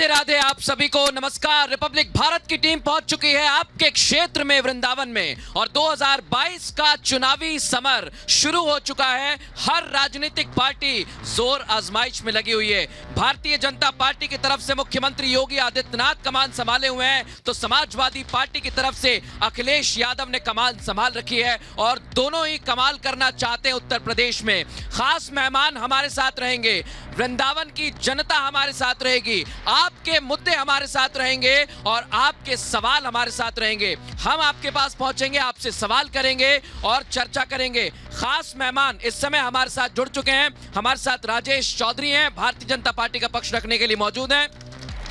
राधे राधे आप सभी को नमस्कार। रिपब्लिक भारत की टीम पहुंच चुकी है आपके क्षेत्र में वृंदावन में और 2022 का चुनावी समर शुरू हो चुका है। हर राजनीतिक पार्टी जोर आजमाइश में लगी हुई है। भारतीय जनता पार्टी की तरफ से मुख्यमंत्री योगी आदित्यनाथ कमान संभाले हुए हैं तो समाजवादी पार्टी की तरफ से अखिलेश यादव ने कमान संभाल रखी है और दोनों ही कमाल करना चाहते हैं उत्तर प्रदेश में। खास मेहमान हमारे साथ रहेंगे, वृंदावन की जनता हमारे साथ रहेगी, आपके मुद्दे हमारे साथ रहेंगे और आपके सवाल हमारे साथ रहेंगे। हम आपके पास पहुंचेंगे, आपसे सवाल करेंगे और चर्चा करेंगे। खास मेहमान इस समय हमारे साथ जुड़ चुके हैं। हमारे साथ राजेश चौधरी हैं, भारतीय जनता पार्टी का पक्ष रखने के लिए मौजूद हैं।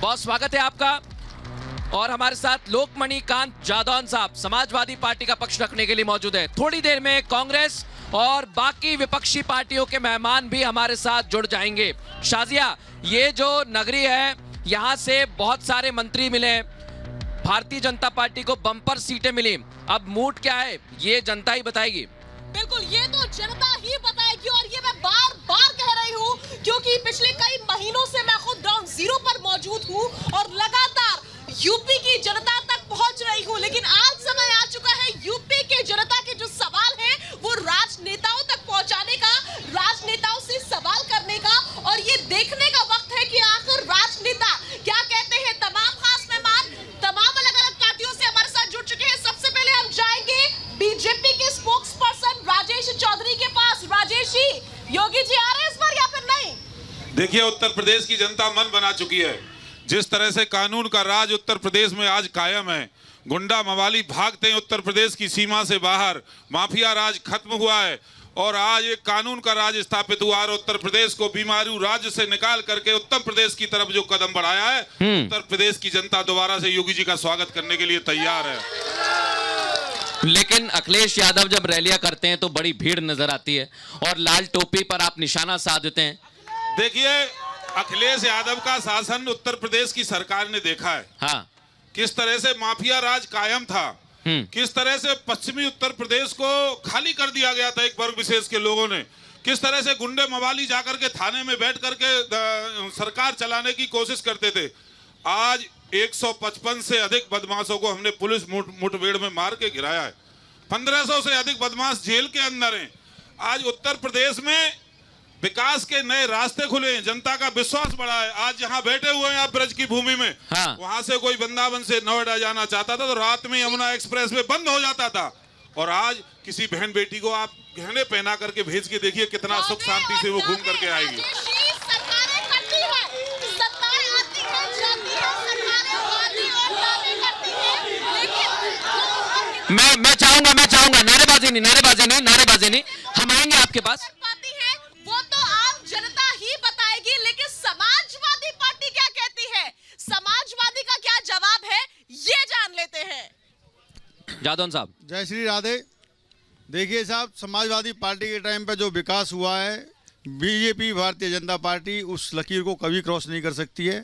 बहुत स्वागत है आपका। और हमारे साथ लोकमणि कांत जादौन साहब समाजवादी पार्टी का पक्ष रखने के लिए मौजूद है। थोड़ी देर में कांग्रेस और बाकी विपक्षी पार्टियों के मेहमान भी हमारे साथ जुड़ जाएंगे। शाजिया, ये जो नगरी है यहाँ से बहुत सारे मंत्री मिले, भारतीय जनता पार्टी को बम्पर सीटें मिली। अब मूड क्या है ये जनता ही बताएगी। बिल्कुल, ये तो जनता ही बताएगी और ये मैं बार बार कह रही हूँ क्योंकि पिछले कई महीनों से मैं खुद ग्राउंड जीरो पर मौजूद हूँ और लगातार यूपी की जनता तक पहुंच रही हूँ। लेकिन आज समय आ चुका है यूपी के जनता के जो सवाल हैं वो राजनेताओं तक पहुंचाने का, राजनेताओं से सवाल करने का और ये देखने का वक्त है कि आखिर राजनेता क्या कहते हैं। तमाम खास मेहमान तमाम अलग अलग पार्टियों से हमारे साथ जुड़ चुके हैं। सबसे पहले हम जाएंगे बीजेपी के स्पोक्स पर्सन राजेश चौधरी के पास। राजेश जी, योगी जी आ रहे हैं इस बार या फिर नहीं? देखिए, उत्तर प्रदेश की जनता मन बना चुकी है। जिस तरह से कानून का राज उत्तर प्रदेश में आज कायम है, गुंडा मवाली भागते हैं उत्तर प्रदेश की सीमा से बाहर, माफिया राज खत्म हुआ है और आज एक कानून का राज स्थापित हुआ और उत्तर प्रदेश को बीमारू राज्य से निकाल करके उत्तर प्रदेश की तरफ जो कदम बढ़ाया है, उत्तर प्रदेश की जनता दोबारा से योगी जी का स्वागत करने के लिए तैयार है। लेकिन अखिलेश यादव जब रैलियां करते हैं तो बड़ी भीड़ नजर आती है और लाल टोपी पर आप निशाना साधते हैं। देखिए, अखिलेश यादव का शासन उत्तर प्रदेश की सरकार ने देखा है। हाँ। किस तरह से माफिया राज कायम था, किस तरह से पश्चिमी उत्तर प्रदेश को खाली कर दिया गया था एक वर्ग विशेष के लोगों ने, किस तरह से गुंडे मवाली जाकर के थाने में बैठ करके सरकार चलाने की कोशिश करते थे। आज 155 से अधिक बदमाशों को हमने पुलिस मुठभेड़ में मार के गिराया है। 1500 से अधिक बदमाश जेल के अंदर हैं। आज उत्तर प्रदेश में विकास के नए रास्ते खुले हैं, जनता का विश्वास बढ़ा है। आज जहां बैठे हुए हैं आप ब्रज की भूमि में, हाँ। वहां से कोई वृंदावन से नोएडा जाना चाहता था तो रात में यमुना एक्सप्रेस वे बंद हो जाता था और आज किसी बहन बेटी को आप गहने पहना करके भेज के देखिए कितना सुख शांति से वो घूम करके आएगी। मैं चाहूंगा नारेबाजी नहीं, हम आएंगे आपके पास। वो तो आम जनता ही बताएगी, लेकिन समाजवादी पार्टी क्या कहती है, समाजवादी का क्या जवाब है, ये जान लेते हैं। जादौन साहब, जय श्री राधे। देखिए साहब, समाजवादी पार्टी के टाइम पे जो विकास हुआ है, बीजेपी भारतीय जनता पार्टी उस लकीर को कभी क्रॉस नहीं कर सकती है।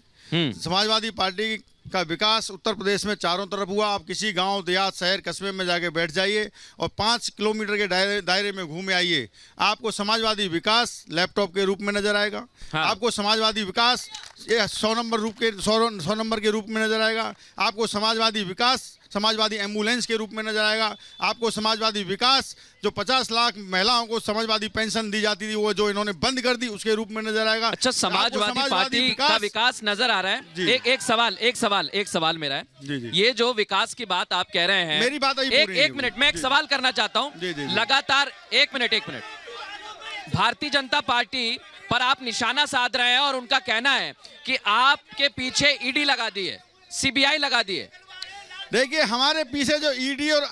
समाजवादी पार्टी का विकास उत्तर प्रदेश में चारों तरफ हुआ। आप किसी गांव, देहात, शहर, कस्बे में जाके बैठ जाइए और 5 किलोमीटर के दायरे में घूमे आइए, आपको समाजवादी विकास लैपटॉप के रूप में नजर आएगा। हाँ। आपको समाजवादी विकास 100 नंबर के रूप में नजर आएगा। आपको समाजवादी विकास समाजवादी एम्बुलेंस के रूप में नजर आएगा। आपको समाजवादी विकास जो 50 लाख महिलाओं को समाजवादी पेंशन दी जाती थी वो जो इन्होंने बंद कर दी उसके रूप में नजर आएगा। अच्छा, समाजवादी पार्टी का विकास नजर आ रहा है। एक सवाल मेरा है जी। ये जो विकास की बात आप कह रहे हैं, मेरी बात एक मिनट, मैं एक सवाल करना चाहता हूँ लगातार। एक मिनट, भारतीय जनता पार्टी पर आप निशाना साध रहे हैं और उनका कहना है कि आपके पीछे ईडी लगा दी है, सीबीआई लगा दी है। देखिए, हमारे पीछे जो ईडी और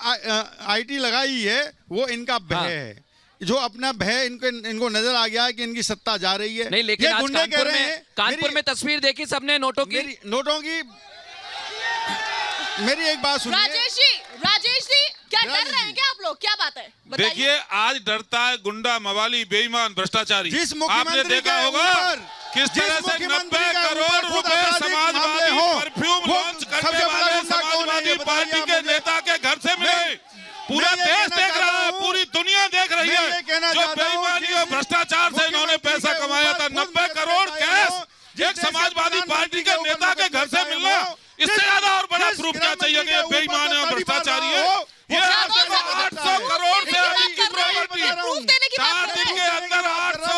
आईटी लगाई है वो इनका भय है। जो अपना भय इनको नजर आ गया है कि इनकी सत्ता जा रही है। नहीं, लेकिन आज कानपुर में तस्वीर देखी सबने नोटों की। मेरी एक बात सुनिए। राजेश जी, क्या डर रहे हैं क्या आप लोग, क्या बात है? देखिए, आज डरता है गुंडा मवाली बेईमान भ्रष्टाचारी। आपने देखा होगा किस तरह से 90 करोड़ रुपए समाजवादी परफ्यूम लॉन्च करने वाले समाजवादी पार्टी के नेता के घर से मिले। पूरा देश देख रहा है, पूरी दुनिया देख रही है जो बेईमानी और भ्रष्टाचार से इन्होंने पैसा कमाया था। 90 करोड़ कैश एक समाजवादी पार्टी के नेता के घर से मिलना, इससे ज्यादा और बड़ा प्रूफ क्या चाहिए कि ये बेईमान है और भ्रष्टाचारी है। ये 800 करोड़ से अधिक की प्रॉपर्टी, 4 दिन के अंदर 800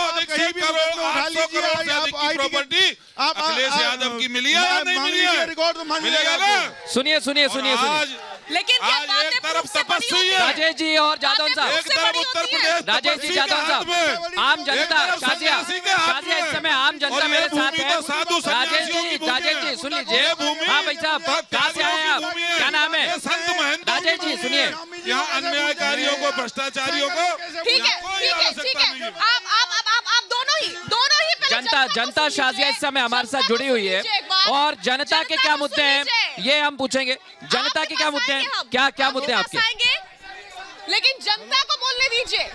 करोड़ से अधिक की प्रॉपर्टी अखिलेश यादव की मिली है या नहीं मिली है? मिलेगा ना? सुनिए सुनिए सुनिए सुनिए, लेकिन आज एक तरफ तपस्वी है, राजेश जी और जादौन साहब, एक तरफ उत्तर प्रदेश राजेश जी, जादौन साहब, आम जनता, शाजिया इस समय आम जनता मेरे साथ है। राजेश जी सुन लीजिए। हाँ भाई साहब, कहाँ से आए आप, क्या नाम है? संत महंत राजेश जी सुनिए, यहाँ अन्यायकारियों को, भ्रष्टाचारियों को ठीक है आप दोनों ही जनता शाजिया इस समय हमारे साथ जुड़ी हुई है, और जनता के क्या मुद्दे हैं ये हम पूछेंगे। जनता के क्या मुद्दे हैं, क्या मुद्दे हैं आपके? लेकिन जनता को बोलने दीजिए।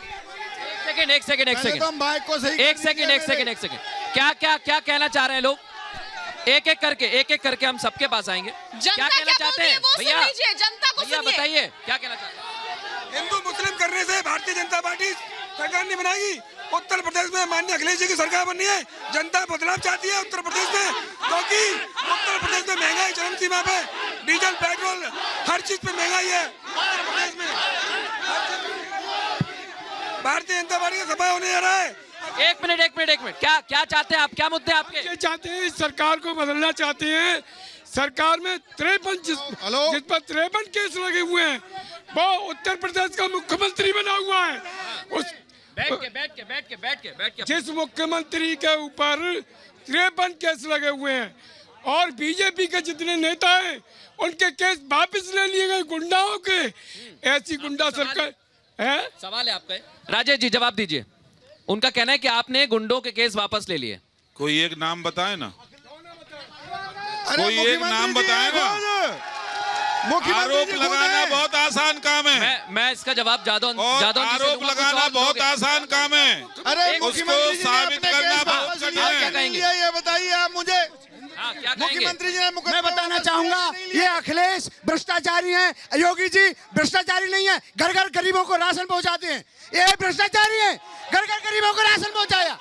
एक सेकंड, क्या कहना चाह रहे हैं लोग? एक एक करके हम सबके पास आएंगे। क्या कहना चाहते हैं भैया? जनता को भैया बताइए क्या कहना चाहते हैं? हिंदू मुस्लिम करने से भारतीय जनता पार्टी सरकार नहीं बनाएगी। उत्तर प्रदेश में माननीय अखिलेश जी की सरकार बननी है। जनता बदलाव चाहती है उत्तर प्रदेश में, क्योंकि उत्तर प्रदेश में महंगाई चरम सीमा पे, डीजल पेट्रोल हर चीज पे महंगाई है उत्तर प्रदेश में। भारतीय जनता पार्टी का सफाई होने जा रहा है। एक मिनट, क्या चाहते हैं आप? क्या मुद्दे आपके? ये चाहते हैं, सरकार को बदलना चाहते हैं। सरकार में 53 जिस पर 53 केस लगे हुए हैं, वो उत्तर प्रदेश का मुख्यमंत्री बना हुआ है। उस बैठ के जिस मुख्यमंत्री के ऊपर 53 केस लगे हुए हैं, और बीजेपी के जितने नेता हैं उनके केस वापस ले लिए गए गुंडाओं के। ऐसी गुंडा सरकार है। सवाल है आपका। राजेश जी जवाब दीजिए। उनका कहना है कि आपने गुंडों के केस वापस ले लिए। कोई एक नाम बताए ना, कोई एक नाम बताए ना। आरोप लगाना बहुत आसान काम है। मैं इसका जवाब जादौन आरोप लगाना बहुत आसान काम है। अरे उसको साबित करना बहुत कठिन है। ये बताइए आप मुझे, मुख्यमंत्री जी ने मैं बताना चाहूंगा, ये अखिलेश भ्रष्टाचारी हैं, योगी जी भ्रष्टाचारी नहीं है। घर घर गरीबों को राशन पहुंचाते हैं, ये भ्रष्टाचारी हैं। घर घर गरीबों को राशन पहुंचाया।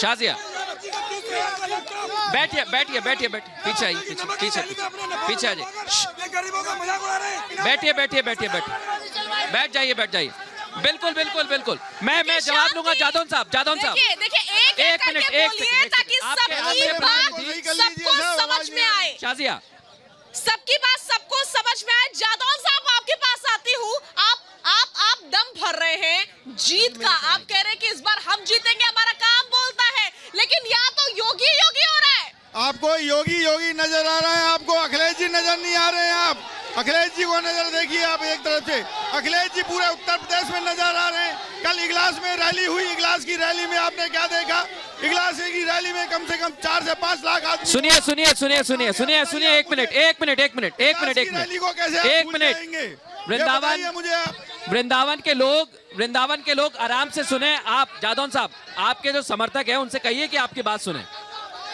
शाजिया बैठिए पीछे आइए, पीछे आ जाइए। बैठ जाइए। बिल्कुल। मैं जवाब लूंगा। जादौन साहब देखिए एक मिनट ताकि सबकी बात सबको समझ में आए। शाजिया सबकी बात सबको समझ में आए। जादौन साहब आपके पास आती हूँ। आप दम भर रहे हैं जीत का। आप कह रहे हैं कि इस बार हम जीतेंगे, हमारा काम बोलता है, लेकिन यहाँ तो योगी हो रहा है। आपको योगी नजर आ रहा है, आपको अखिलेश जी नजर नहीं आ रहे हैं। आप अखिलेश जी को नजर देखिए। आप एक तरफ से अखिलेश जी पूरे उत्तर प्रदेश में नजर आ रहे हैं। कल इगलास में रैली हुई, इगलास की रैली में आपने क्या देखा? इगलास की रैली में कम से कम 4 से 5 लाख आदमी। सुनिए। एक मिनट। वृंदावन के लोग आराम से सुने। आप जादौन साहब, आपके जो समर्थक हैं उनसे कहिए कि आपकी बात सुने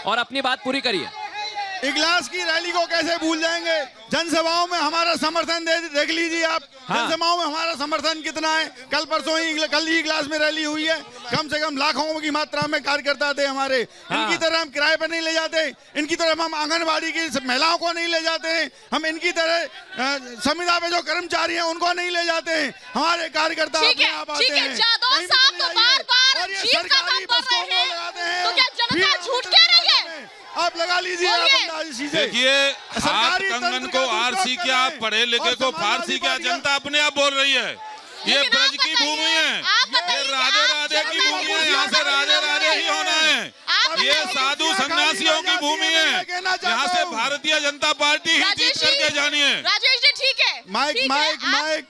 और अपनी बात पूरी करिए। इगलास की रैली को कैसे भूल जाएंगे? जनसभाओं में हमारा समर्थन देख लीजिए आप। जनसभाओं में हमारा समर्थन कितना है। कल ही इगलास में रैली हुई है। कम से कम लाखों की मात्रा में कार्यकर्ता थे हमारे। इनकी तरह हम किराए पर नहीं ले जाते, इनकी तरह हम आंगनबाड़ी की महिलाओं को नहीं ले जाते हैं, हम इनकी तरह संविदा में जो कर्मचारी हैं उनको नहीं ले जाते हैं। हमारे कार्यकर्ता अपने आप आते हैं। जादौन साहब तो बार जीत का दाम कर रहे हैं, तो क्या जनता झूठ कह रही है? आप लगा लीजिए। देखिए, हाथ कंगन को आरसी क्या, पढ़े लिखे को फारसी क्या, जनता अपने आप बोल रही है। ये ब्रज की भूमि है, ये राधे की भूमि है, यहाँ से राधे ही होना है। ये साधु सन्यासियों की भूमि है, यहाँ से भारतीय जनता पार्टी ही जीत करके जानी है। राजेश जी ठीक है, माइक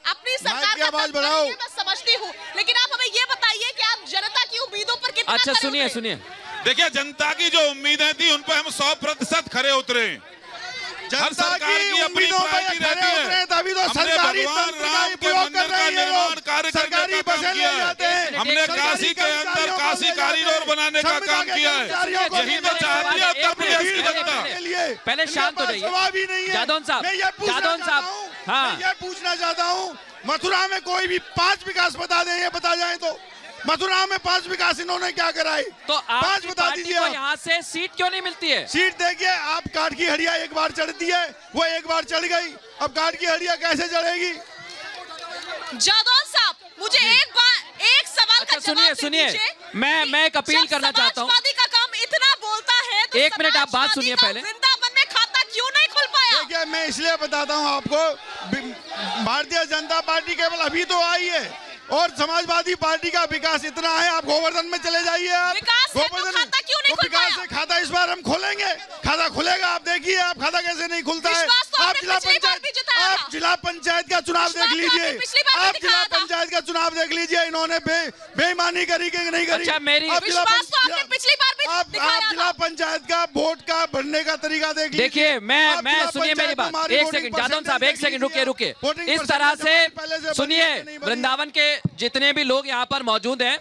अपनी सरकार की आवाज बढ़ाओ। मैं समझती हूँ, लेकिन आप हमें ये बताइए कि आप जनता की उम्मीदों पर कितना अच्छा सुनिए। देखिए, जनता की जो उम्मीदें थी उन पर हम 100% खरे उतरे। हर सरकार की अपनी प्रायोरिटी रहती है। तभी तो सरकारी भगवान राम के मंदिर का निर्माण कार्य करने का काम किया है। हमने काशी के अंदर काशी कॉरिडोर बनाने का काम किया है। यही तो चाहती है उत्तर प्रदेश की जनता। पहले शांत हो जाइए। जादौन साहब, हाँ, ये पूछना चाहता हूँ, मथुरा में कोई भी 5 विकास बता दें, ये बता जाए तो मथुरा में 5 विकास इन्होंने क्या कराई? तो 5 आपकी बता पार्टी दीजिए को आप। यहाँ से सीट क्यों नहीं मिलती है? सीट देखिए, आप काठ की हड्डियां एक बार चढ़ती है, वो एक बार चढ़ गई, अब काठ की हड्डियां कैसे चढ़ेगी? जादौन साहब, मुझे एक सवाल का अच्छा जवाब सुनिए दीजिए। मैं एक अपील जब करना चाहता हूँ। समाजवादी का काम इतना बोलता है तो एक मिनट आप बात सुनिए समाजवादी का पहले। वृंदावन में खाता क्यों नहीं खुल पाया? देखिए, मैं इसलिए बताता हूं आपको, भारतीय जनता पार्टी केवल अभी तो आई है और समाजवादी पार्टी का विकास इतना है। आप गोवर्धन में चले जाइए, आप विकास है तो गोवर्धन खाता क्यों नहीं तो खुल विकास पाया? से खाता इस बार हम खोलेंगे, खाता खुलेगा। आप देखिए, आप खाता कैसे नहीं खुलता है। विश्वास तो आप आपने पिछली बार भी जताया था। आप जिला पंचायत का चुनाव विश्वास देख तो लीजिए, आपने पिछली बार भी आप जिला दिखाया था। पंचायत का चुनाव देख लीजिए, इन्होंने बेईमानी करी कि नहीं करी? अच्छा, मेरी आप जिला विश्वास तो आपने पंचायत- पिछली बार भी आप दिखाया जिला था। पंचायत का वोट का भरने का तरीका देख लीजिए। देखिए मैं आप जिला सुनिए मेरी पंचायत में बात, हमारी एक वोटिंग सेकंड जादौन साहब, परसेंटेज एक सेकंड देख लीजिए। रुके। वोटिंग इस तरह परसेंटेज हमारी पहले से से सुनिए, बनी है कि नहीं बनी है? वृंदावन के जितने भी लोग यहाँ पर मौजूद हैं,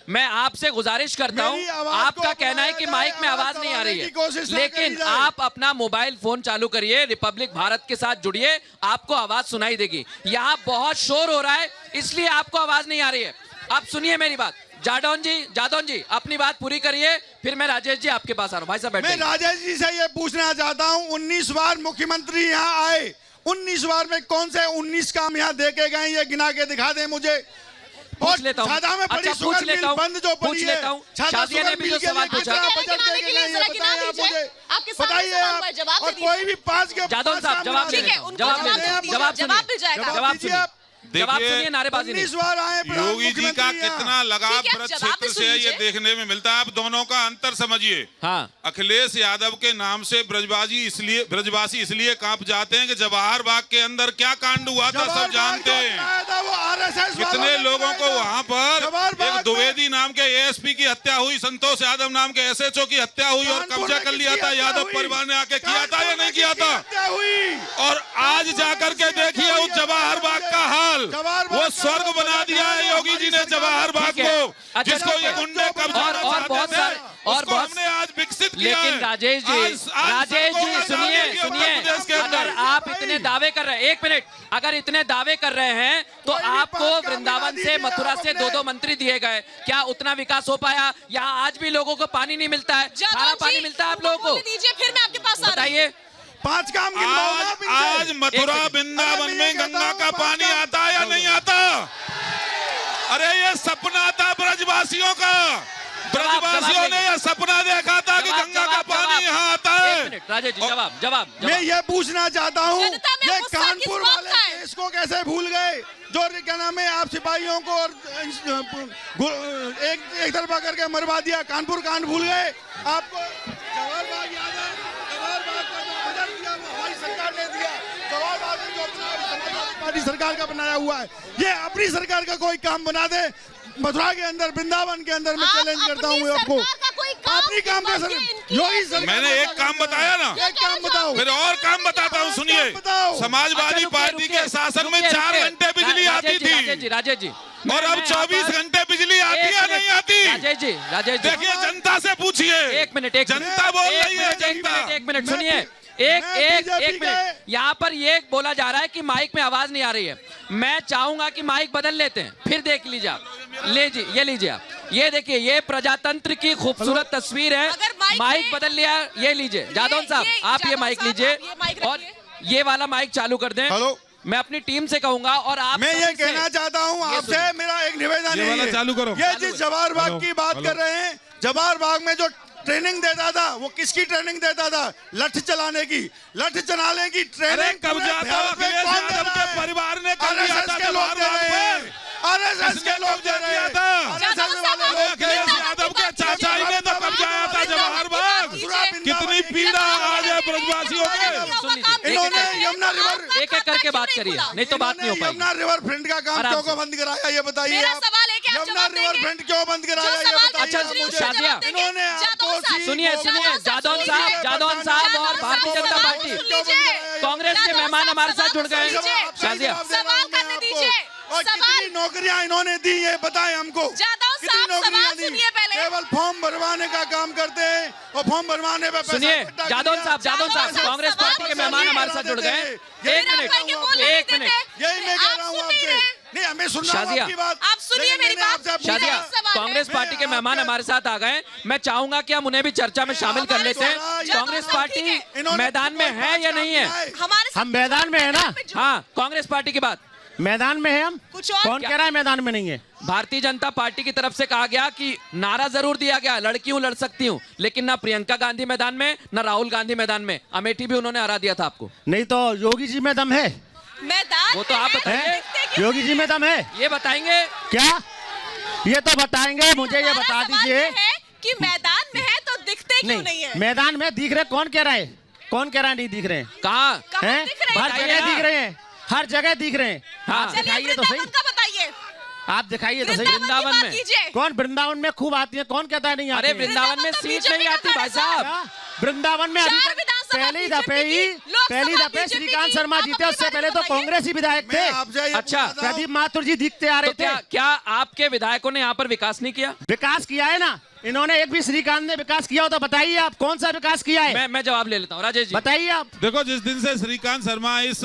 मैं आपसे गुजारिश करता हूँ, मेरी आवाज आपका को कहना है कि बढ़ाया माइक में जाए, आवाज नहीं आ रही आवाज की कोशिश है, ना लेकिन करी जाए। आप अपना मोबाइल फोन चालू करिए, रिपब्लिक भारत के साथ जुड़िए, आपको आवाज सुनाई देगी। यहाँ बहुत शोर हो रहा है, इसलिए आपको आवाज नहीं आ रही है। आप सुनिए मेरी बात। जादौन जी अपनी बात पूरी करिए, फिर मैं राजेश जी आपके पास आ रहा हूँ। भाई साहब मैं बैठिए। राजेश जी से ये पूछना चाहता हूँ, 19 बार मुख्यमंत्री यहाँ आए, 19 बार में कौन से 19 काम यहाँ देके गए, ये गिना के दिखा दें मुझे। पूछ लेता हूँ। छाता में अच्छा, बड़ी पूछ शुगर लेता मिल हूँ। बंद जो पूछ पड़ी लेता है, हूँ। छाता शादिया ने शुगर भी जो मिल के सवाल लिए पूछा। कितना आपके बजट गिनाने देके के लिए गए, जरा ये गिना बताइए आप दीजिए। मुझे। आपके सामने बताइए सवाल आप, पर जवाब और दे दीजिए। कोई भी 5 के जादौन 5 साहब काम जवाब बना दे दें। ठीक है, दें। उनको जवाब जवाब दे दे दें। जवाब दीजिए, सुनिए। जवाब मिल जाएगा। जवाब दीजिए सुनिए। आप। जवाब देखिए, सुनिए, नारेबाजी नहीं। 19 बार आए योगी जी का मुख्यमंत्री यहाँ। कितना लगाव ठीक है, ब्रज जवाब भी क्षेत्र सुन से ये लीजिए। देखने में मिलता है। आप दोनों का अंतर समझिए। हाँ, अखिलेश यादव के नाम से ब्रजवासी इसलिए कांप जाते हैं कि जवाहर बाग के अंदर क्या कांड हुआ था सब जानते हैं। कितने लोगों को वहां पर एक द्विवेदी नाम के एएसपी की हत्या हुई, संतोष यादव नाम के एसएचओ की हत्या हुई और कब्जा कर लिया था। यादव परिवार ने आके किया था या नहीं किया था? और आज जाकर के देखिए उस जवाहर बाग का हाल, वो स्वर्ग बना दिया है योगी जी ने जवाहर बाग ठीक है। को, अच्छा, जिसको ये गुंडे कब्जा और बहुत सारे और उसको हमने आज विकसित किया है। लेकिन राजेश जी आज सुनिए उत्तर प्रदेश के अंदर। अगर आप इतने दावे कर रहे हैं, एक मिनट, अगर इतने दावे कर रहे हैं तो कोई भी आपको पास काम वृंदावन बना से दीजिए मथुरा आप से अपने। 2 मंत्री दिए गए, क्या उतना विकास हो पाया? यहाँ आज भी लोगों को पानी नहीं मिलता है, खारा पानी मिलता है आप लोगों को? दीजिए, फिर मैं आपके पास आ रही हूँ। बताइए। 5 काम गिनवाओ ना आप इनसे। आज मथुरा एक वृंदावन अरे मैं में ये गंगा कहता का हूँ, पानी पाँच आता है या नहीं आता? अरे ये सपना था ब्रजवासियों का। ब्रजवासियों ने यह सपना देखा था कि गंगा का पानी यहाँ आता एक है। मिनट राजेश जी, जवाब मैं ये पूछना चाहता हूँ, जनता में ये गुस्सा कानपुर किस बात वाले का है? केस को कैसे भूल गए? जो क्या नाम है, आप सिपाहियों को और एक तरफा करके मरवा दिया, कानपुर कांड भूल गए? आपको जवाहर बाग याद है? जवाहर बाग का जो बजट दिया वो हमारी सरकार ने दिया। जवाहर बाग में जो समाजवादी पार्टी सरकार का बनाया हुआ है, ये अपनी सरकार का कोई काम बना दे। मथुरा के अंदर, वृंदावन के अंदर मैं चैलेंज करता हूँ आपको। अपनी काम का योगी सरकार मैंने एक काम बताया ना, एक काम बताओ। फिर और काम बताता हूँ, सुनिए। समाजवादी अच्छा, रुकिए, पार्टी रुकिए, के शासन में रुकिए, 4 रुकिए। घंटे बिजली आती राजेश जी थी मैं और अब यहाँ 24 पर- घंटे बिजली आती है या नहीं आती? राजेश जी देखिए जनता से पूछिए। एक मिनट जनता बोल रही है, जनता। एक मिनट मैं सुनिए, एक मिनट। यहाँ पर ये बोला जा रहा है कि माइक में आवाज नहीं आ रही है। मैं चाहूंगा कि माइक बदल लेते हैं, फिर देख लीजिए आप। ये लीजिए आप, ये देखिए, ये प्रजातंत्र की खूबसूरत तस्वीर है। अगर माइक बदल लिया, ये लीजिए जादौन साहब, आप ये माइक लीजिए और ये वाला माइक चालू कर दें। हेलो, मैं अपनी टीम से कहूंगा और आप मैं ये सभी से- कहना चाहता हूँ ये आपसे, सुनिए। मेरा एक निवेदन ये है। वाला चालू करो। ये जिस जवाहर बाग की बात कर रहे हैं, जवाहर बाग में जो ट्रेनिंग देता था, वो किसकी ट्रेनिंग देता था? लठ चलाने की। लठ चलाने की अरे ट्रेनिंग कब्जा तो अखिलेश यादव के परिवार ने कर लिया था लोग दे जवाहर रहे बाग हैं। आरएसएस के लोग दे रहे हैं। RSS वाले अरे लोग अखिलेश यादव के चाचा ही ने तो कब्जा आया था जवाहर बाग। कितनी पीड़ा आज है ब्रजवासियों के। इन्होंने यमुना रिवर एक एक करके बात करिए, नहीं तो बात नहीं हो पाएगी। यमुना रिवर फ्रंट का काम आराम क्यों से। बंद कराया, ये बताइए मेरा आप। सवाल है कि आप यमुना जवाब रिवर देंगे? फ्रंट क्यों बंद कराया, ये बताइए अच्छा, आप मुझे। शादिया। इन्होंने आपको सुनिए जादौन साहब और भारतीय जनता पार्टी कांग्रेस के मेहमान हमारे साथ जुड़ गए हैं। शादिया, सवाल करने दीजिए। और कितनी नौकरियां इन्होंने दी, ये बताएं हमको। जादव कितनी साहब, नौकरियां सवाल दी? सुनिए पहले। केवल फॉर्म भरवाने का काम करते हैं और फॉर्म भरवाने पे पैसा सुनिए इकट्ठा जादौन किया। साहब कांग्रेस पार्टी के मेहमान हमारे साथ जुड़ गए हैं। एक मिनट यही मैं कह रहा हूँ आपसे। नहीं, हमें सुनना है शादिया। आपकी बात। आप सुनिए लेकिन मेरी मैंने बात। आपसे पूछा- शादिया, सवाल कांग्रेस पार्टी के मेहमान हमारे साथ आ गए, मैं चाहूंगा कि हम उन्हें भी चर्चा में शामिल कर लेते हैं। कांग्रेस पार्टी मैदान में है या नहीं है? हम मैदान में है ना? हाँ, कांग्रेस पार्टी की बात मैदान में है हम। कुछ और कौन कह रहा है मैदान में नहीं है? भारतीय जनता पार्टी की तरफ से कहा गया कि नारा जरूर दिया गया, लड़की हूं लड़ सकती हूं, लेकिन ना प्रियंका गांधी मैदान में, ना राहुल गांधी मैदान में। अमेठी भी उन्होंने हरा दिया था आपको। नहीं तो योगी जी में दम है? मैदान वो तो आप में है, बताइए। दिखते क्यों योगी जी में दम है ये बताएंगे। क्या? ये तो बताएंगे, मुझे ये हमारा बता सवाल दीजिए। ये है कि मैदान में है तो दिखते क्यों नहीं है? मैदान में दिख रहे, कौन कह रहा है? कौन कह रहा है नहीं दिख रहे हैं? कहाँ? कहाँ हैं? दिख रहे हैं? हर जगह दिख रहे हैं, हर जगह दिख रहे हैं। हाँ। आप चलिए दिखाइए तो सही, वृंदावन का बताइए। आप दिखाइए तो सही। वृंदावन की वृंदावन बात में। कीजिए। कौन वृंदावन में खूब आती है? कौन कहता है नहीं आती अरे है? वृंदावन में तो सीट बीजेपी नहीं का आती भाई था ना साहब। क्या? वृंदावन में अभी चार तक विधानसभा पहली बीजेपी दफे ही की, लोकसभा बीजेपी श्रीकांत की। शर्मा आप जीते, अपनी उससे बात पहले तो बताइए। कांग्रेस ही विधायक थे। अच्छा, प्रदीप माथुर जी दिखते आ रहे तो क्या थे। क्या आपके विधायकों ने यहाँ पर विकास नहीं किया? विकास किया है ना इन्होंने। एक भी श्रीकांत ने विकास किया हो तो बताइए आप, कौन सा विकास किया है? मैं जवाब ले लेता हूँ, राजेश जी बताइए आप। देखो, जिस दिन से श्रीकांत शर्मा इस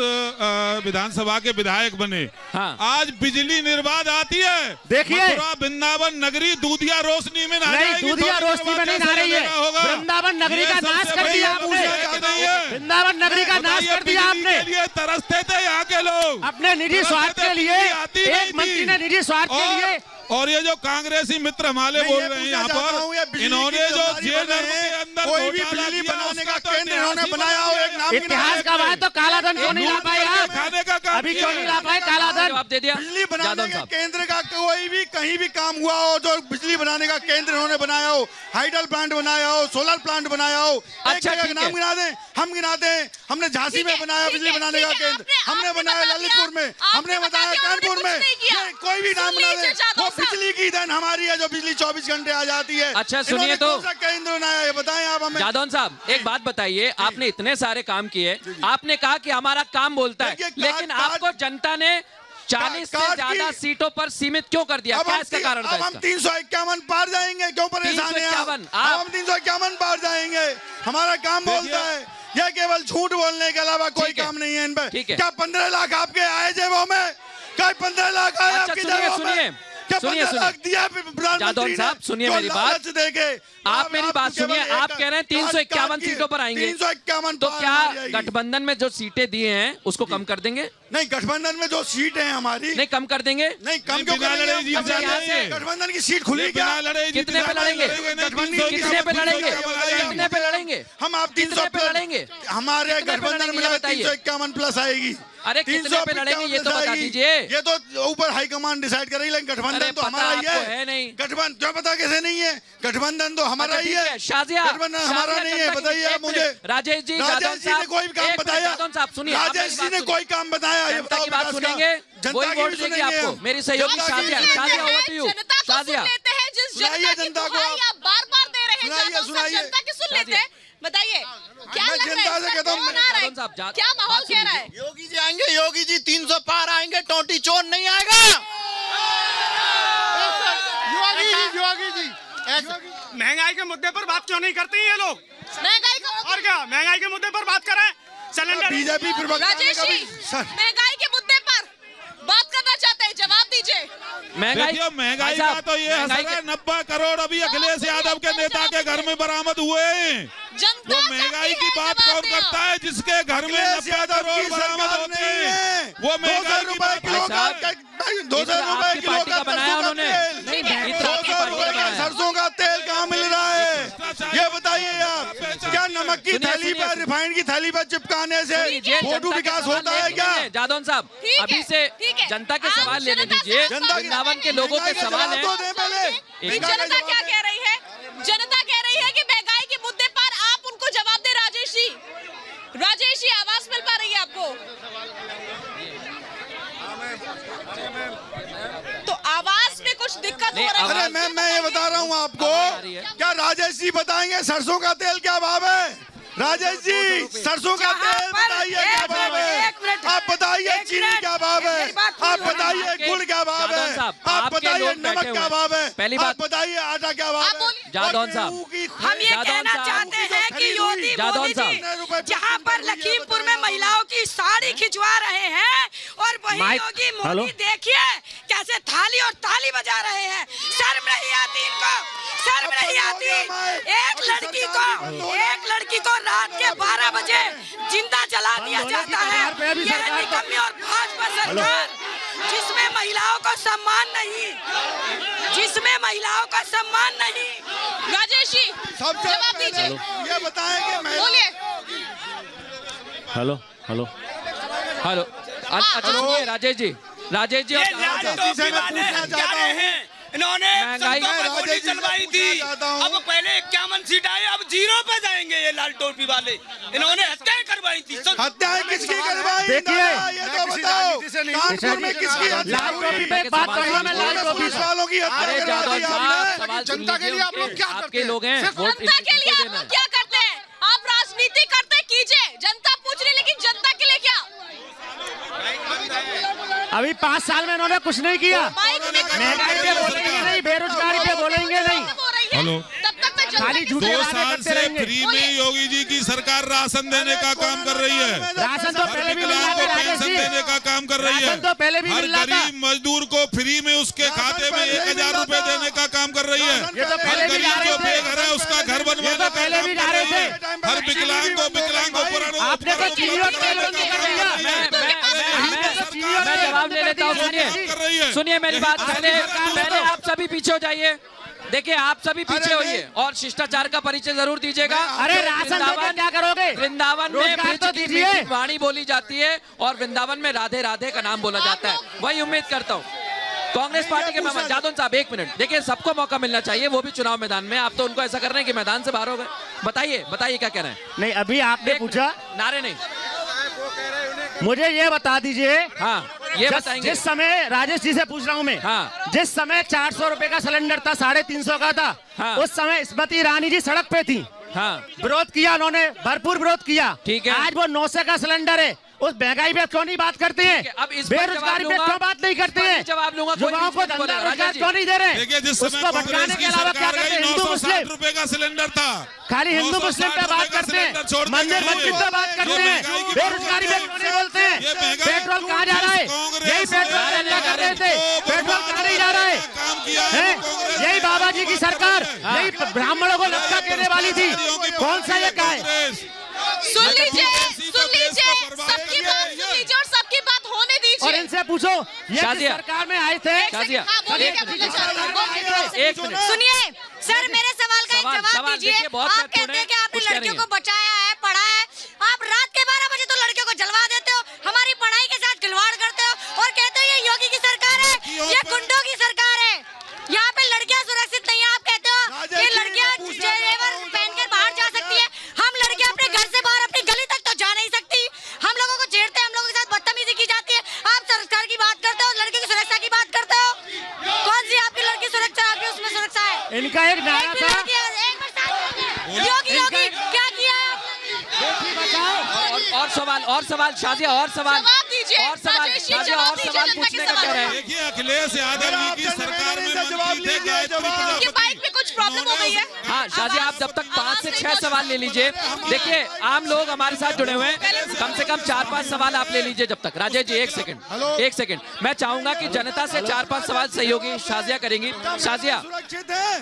विधानसभा के विधायक बने, हाँ। आज बिजली निर्बाध आती है। देखिए। मथुरा वृंदावन नगरी दूधिया रोशनी में नहा नहीं, जाएगी, दूधिया थोड़ी देर रोशनी में बाद नहीं कैसे नहा रही है। लगेगा होगा? वृंदावन नगरी ये का सबसे नाश कर बड़ी दिया बात आपने। है कि नहीं है? वृंदावन नगरी का नाश बताइए, कर दिया बिजली आपने। के लिए तरसते थे यहाँ के लोग, अपने निजी स्वार्थ के लिए एक मंत्री ने निजी स्वार्थ के लिए। और ये जो कांग्रेसी मित्र हमारे बोल रहे हैं यहाँ पर, इन्होंने जो जेल के अंदर कोई भी घोटाला बिजली किया, बनाने का उसका तो केंद्र इन्होंने इतिहास ही बनाया हो, एक नाम इतिहास का बात तो काला धन क्यों नहीं ला पाए आप? खाने का काम अभी किया क्यों नहीं ला पाए काला धन? जवाब दे दिया बिजली बनाने जादव के साहब। केंद्र का कोई भी कहीं भी काम हुआ हो, जो बिजली बनाने का केंद्र इन्होंने बनाया हो, हाइडल प्लांट बनाया हो, सोलर प्लांट बनाया हो, एक अच्छा, जगह ठीक नाम है। गिना दें, हम गिनाते हैं। हमने झांसी में बनाया बिजली बनाने का केंद्र, हमने बनाया ललितपुर में, हमने बनाया कानपुर में। ये कोई भी नाम बना दे, वो बिजली की देन हमारी है जो बिजली 24 घंटे आ जाती है। अच्छा, सुनिए इन्होंने तो। कौन सा केंद्र बनाया है बताएं आप हमें। जादौन साहब, एक बात बताइए, आपने इतने सारे काम किए, आपने कहा कि हमारा काम बोलता है, देखिए, लेकिन कार्ड- आपको जनता ने 40 से कार्ड ज्यादा की- सीटों पर सीमित क्यों कर दिया? क्या इसका कारण था? अब हम 351 पार जाएंगे, क्यों परेशान हैं आप? 351, अब हम 351 पार जाएंगे, हमारा काम बोलता है। यह केवल झूठ बोलने के अलावा कोई ठीक है। काम नहीं है इन पर। ठीक है। क्या 15 लाख आपके आए जेबों में? क्या 15 लाख आए अच्छा, आपकी सुनिए, जेबों में? सुनिए, क्या सुनिए, 15 लाख दिया प्रधानमंत्री जादौन ने? साहब, सुनिए जो मेरी बात। लालच देके आप मेरी बात सुनिए, आप कह रहे हैं 351 सीटों पर आएंगे, 351 तो क्या गठबंधन में जो सीटें दिए हैं उसको कम कर देंगे? नहीं, गठबंधन में जो सीट है हमारी, नहीं, कम कर देंगे? नहीं कम नहीं, क्यों बिना करेंगे? लड़ाई जीत अब यहाँ जाएंगे। से गठबंधन की सीट खुली क्या? बिना लड़ाई जीत कितने पे जाएंगे, लड़ेंगे? नहीं, कितने पे लड़ेंगे? बताइए। कितने पे लड़ेंगे? हम आप कितने 300 पे लड़ेंगे? हमारे कितने पे गठबंधन लड़ेंगे, में ये बताइए। 351 प्लस आएगी। अरे कितने पे लड़ेंगे ये तो बता दीजिए। ये तो ऊपर हाईकमान डिसाइड करेगी, लेकिन अरे गठबंधन तो पता हमारा ही आपको है है। नहीं। गठबंधन क्या पता कैसे नहीं है? गठबंधन तो हमारा अच्छा, ही ठीक है। है, शाजिया, गठबंधन हमारा शाजिया नहीं है, जनता की- बताइए एक आप मुझे। मिनट, राजेश जी, जादौन राजेश जी ने साहब, कोई काम एक मिनट, बताया? जादौन साहब, सुनिए, आप राजेश मेरी जी ने बात कोई काम बताया? ये जनता बताओ की बात विकास का। सुनेंगे, जनता वही की वोट भी देगी सुनेंगे आपको। हम। मेरी सहयोगी जनता की शाजिया, भी सुनेंगे। Shazia, over to you। जनता को सुन शाजिया। लेते हैं, जिस सुनाइए जनता की जनता को दुहाई आप बार-बार दे रहे हैं, सुनाइए, जादव साहब, सुनाइए। जनता की सुन लेते हैं। बताइए क्या मैं लग रहा जनता है? से इसका कहता हूं, कौन आ रहा है? जादव साहब, क्या माहौल बात कह रहा है? योगी जी आएंगे, योगी जी 300 पार आएंगे, टोटी चोर नहीं आएगा। योगी जी महंगाई के मुद्दे पर बात क्यों नहीं करते हैं ये लोग? महंगाई का और क्या महंगाई के मुद्दे पर बात करें? सिलेंडर बीजेपी प्रवक्ता ने राजेश जी, कभी सर महंगाई के मुद्दे पर बात करना चाहते हैं, जवाब दीजिए। देखिए, महंगाई का तो ये असर है। 90 करोड़ अभी अखिलेश यादव के नेता के घर में बरामद हुए हैं। जनता वो महंगाई चाहती की है, बात जवाब कौन दें करता आप। है जिसके घर में अखिलेश 90 यादव करोड़ की बरामद सरकार होते नहीं हैं। है। वो महंगाई 200 की रुपए बात किलो करता का है। 200 रुपए आपकी किलो पार्टी का का बनाया सरसों का उन्होंने। तेल। नहीं, नहीं, तो आपकी 200 पार्टी का रुपए का बनाया। सरसों का तेल कहाँ मिल रहा है? ये बताइए आप। क्या नमक की सुनिए, थैली सुनिए, पर, रिफाइंड की थैली पर चिपकाने से लीजिए, फोटो जनता के विकास सवाल होता ले है क्या? लीजिए। जादौन साहब, ठीक है, अभी से ठीक है। जनता के आप सवाल लेने जनता से दीजिए। जनता वृंदावन के लोगों के सवाल हैं। तो दें पहले। कि जनता क्या कह रही है? जनता कह रही है कि महंगाई के मुद्दे पर आप उनको जवाब दे। राजेश जी, राजेश जी, आवाज मिल पा रही है आपको? तो आवाज में कुछ दिक्कत नहीं, हो रहा है। अरे मैं ये बता रहा हूँ आपको। आवाज आ रही है। क्या राजेश जी बताएंगे सरसों का तेल क्या भाव है? राजेश जी, सरसों का तेल बताइए क्या भाव है? आप बताइए चीनी क्या भाव है? आप बताइए गुड़ क्या भाव है? जादौन साहब, आप आपके बताइए लोग नमक बैठे क्या हुए भाव है? पहली आप बात- बताइए आटा क्या भाव आप है? बोलिए। जादौन साहब, हम ये जादौन कहना साहब, चाहते हैं कि योगी जादौन मोदी साहब। जी जहाँ पर लखीमपुर में महिलाओं की साड़ी खिंचवा रहे हैं और वही माइक- योगी हेलो? मोदी देखिए कैसे थाली और ताली बजा रहे हैं। शर्म नहीं आती आती, एक लड़की को रात के 12 बजे जिंदा जला दिया जाता है। यह निकम्मी और भाजपा सरकार जिसमें महिलाओं का सम्मान नहीं, राजेश जी जवाब दीजिए, ये बताएं कि बोलिए। हेलो हेलो हेलो अच्छा सुनिए राजेश जी और इन्होंने महंगाई गोली चलवाई थी, अब पहले 51 सीट आए, अब 0 पे जाएंगे ये लाल टोपी वाले। इन्होंने हत्याएं करवाई थी। हत्याएं किसकी करवाई? देखिए, ये तो बताओ, कानपुर में किसकी लाल टोपी पे बात करूंगा मैं, लाल टोपी वालों की हत्या अरे करवा जादव दी साहब आपने। सवाल सुन जनता के लिए आप लोग लीजिए, क्या आपके करते हैं? लोग हैं सिर्फ वोट जनता के लिए आप लोग क्या करते हैं? आप राजनीति करते कीजिए, जनता पूछ रही, लेकिन जनता के लिए क्या? अभी 5 साल में इन्होंने कुछ नहीं किया। माइक में महंगाई पे बोलेंगे नहीं, बेरोजगारी पे बोलेंगे नहीं, हेलो, तब तक मैं जनता खाली के झूठे 2 वादे साल करते से रहेंगे। फ्री में योगी जी की सरकार राशन देने का काम कर रही है। राशन तो पहले भी मिल रहा विकलांग को था राजेश पेंशन जी, देने का काम कर रही है। राशन तो पहले भी हर मिल रहा था। गरीब मजदूर को फ्री में उसके खाते में 1000 रुपए देने का काम कर रही है। ये तो हर पहले भी गरीब जा रहे जो थे। बेघर है उसका घर बनवाने ये तो का पहले काम भी कर जा रहे रही है। थे। हर विकलांग को आपने तो चीनियों के तेल बंद कर दिया। मैं जवाब ले लेता हूँ। सुनिए मेरी बात, पहले आप सभी पीछे हो जाइए। देखिए आप सभी पीछे होइए और शिष्टाचार का परिचय जरूर दीजिएगा। अरे राशन देकर क्या करोगे? वृंदावन में रोजगार ब्रिज तो की दीजिए। मीठी वाणी बोली जाती है और वृंदावन में राधे राधे का नाम बोला जाता है। वही उम्मीद करता हूँ कांग्रेस पार्टी के मेहमान जादौन साहब, 1 मिनट। देखिए सबको मौका मिलना चाहिए, वो भी चुनाव मैदान में। आप तो उनको ऐसा कर रहे हैं कि मैदान से बाहर हो गए। बताइए क्या कह रहे हैं? नहीं, अभी आपने पूछा, नारे नहीं, मुझे ये बता दीजिए। हाँ ये बताएंगे। जिस समय राजेश जी से पूछ रहा हूँ मैं, हाँ। जिस समय 400 रुपए का सिलेंडर था, 350 का था, हाँ। उस समय स्मृति ईरानी जी सड़क पे थी। हाँ विरोध किया उन्होंने, भरपूर विरोध किया। ठीक है। आज वो 900 का सिलेंडर है, उस महंगाई पे क्यों नहीं बात करते हैं? अब इस पर बेरोजगारी पे जवाब क्यों बात नहीं करते हैं? जवाब लूंगा। कोई युवाओं को बीच में धंधा बोलेगा, रोजगार राजा क्यों नहीं दे रहे? देखिए जिस समय उसको भटकाने कांग्रेस के की अलावा क्या सरकार करते हैं? गई, हिंदू 960 मुस्लिम, रुपए का सिलेंडर था। खाली हिंदू मुस्लिम पे बात करते हैं, मंदिर मस्जिद पे बात करते हैं, बेरोजगारी पे क्यों नहीं बोलते हैं? पेट्रोल कहाँ जा रहा है? यही पेट्रोल धंधा कर रहे थे, पेट्रोल कहाँ नहीं जा रहा है? यही बाबा जी की सरकार, यही ब्राह्मणों को लटका देने वाली थी। कौन सा ये का है? सुन लीजिए, सबकी बात सुन लीजिए और सबकी बात होने और दीजिए। इनसे पूछो, ये शाजिया। सरकार में आए थे। शाजिया, हाँ, बोलिए क्या बोलना चाह रहे हैं? 1 मिनट। सुनिए सर, मेरे सवाल का एक सवाल जवाब दीजिए। देखिए, बहुत आप महत्वपूर्ण कहते हैं कि है। आपने कुछ कह रही लड़कियों हैं। को बचाया है, पढ़ाया है, आप रात के 12 बजे तो लड़कियों को जलवा देते हो, हमारी पढ़ाई के साथ खिलवाड़ करते हो और कहते हो ये योगी की सरकार है, ये गुंडों की सरकार है, यहाँ पे लड़कियां सुरक्षित नहीं है। आप कहते हो कि लड़कियां जेवर पहनकर बाहर जा सकती है, हम लड़कियां अपने घर से बाहर अपनी गली तक तो जा नहीं सकती। हम लोगों को छेड़ते हैं, हम लोगों के साथ बदतमीजी की जाती है। आप सरकार की बात करते हो, लड़की की सुरक्षा की बात करते हो। कौन सी आपकी लड़की सुरक्षा, आपकी उसमें सुरक्षा है? इनका एक नारा था, योगी योगी क्या किया है आपने? बेटी बचाओ। और सवाल शाजिया, और सवाल जवाब दीजिए। राजेश जी, शाजिया, जवाब और दीजिए सवाल जनता के पूछने का कह रहे हैं। देखिए अखिलेश यादव जी की सरकार में मंत्री थे गायत्री आपके प्रजापति। माइक में कुछ प्रॉब्लम हो गई है? हाँ शाजिया, आप जब तक 5 से 6 सवाल ले लीजिए। देखिए आम लोग हमारे साथ जुड़े हुए हैं, कम से कम 4-5 सवाल आप ले लीजिए जब तक। राजेश जी 1 सेकंड, मैं चाहूंगा कि जनता से 4-5 सवाल सहयोगी शाजिया करेंगी। शाजिया सुरक्षित है,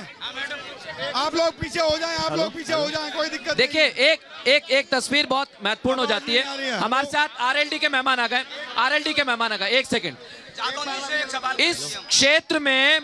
आप लोग पीछे हो जाएं, आप लोग पीछे हो जाएं, कोई दिक्कत देखिए एक तस्वीर बहुत महत्वपूर्ण हो जाती है। हमारे साथ आरएलडी के मेहमान आ गए। 1 सेकंड। इस क्षेत्र में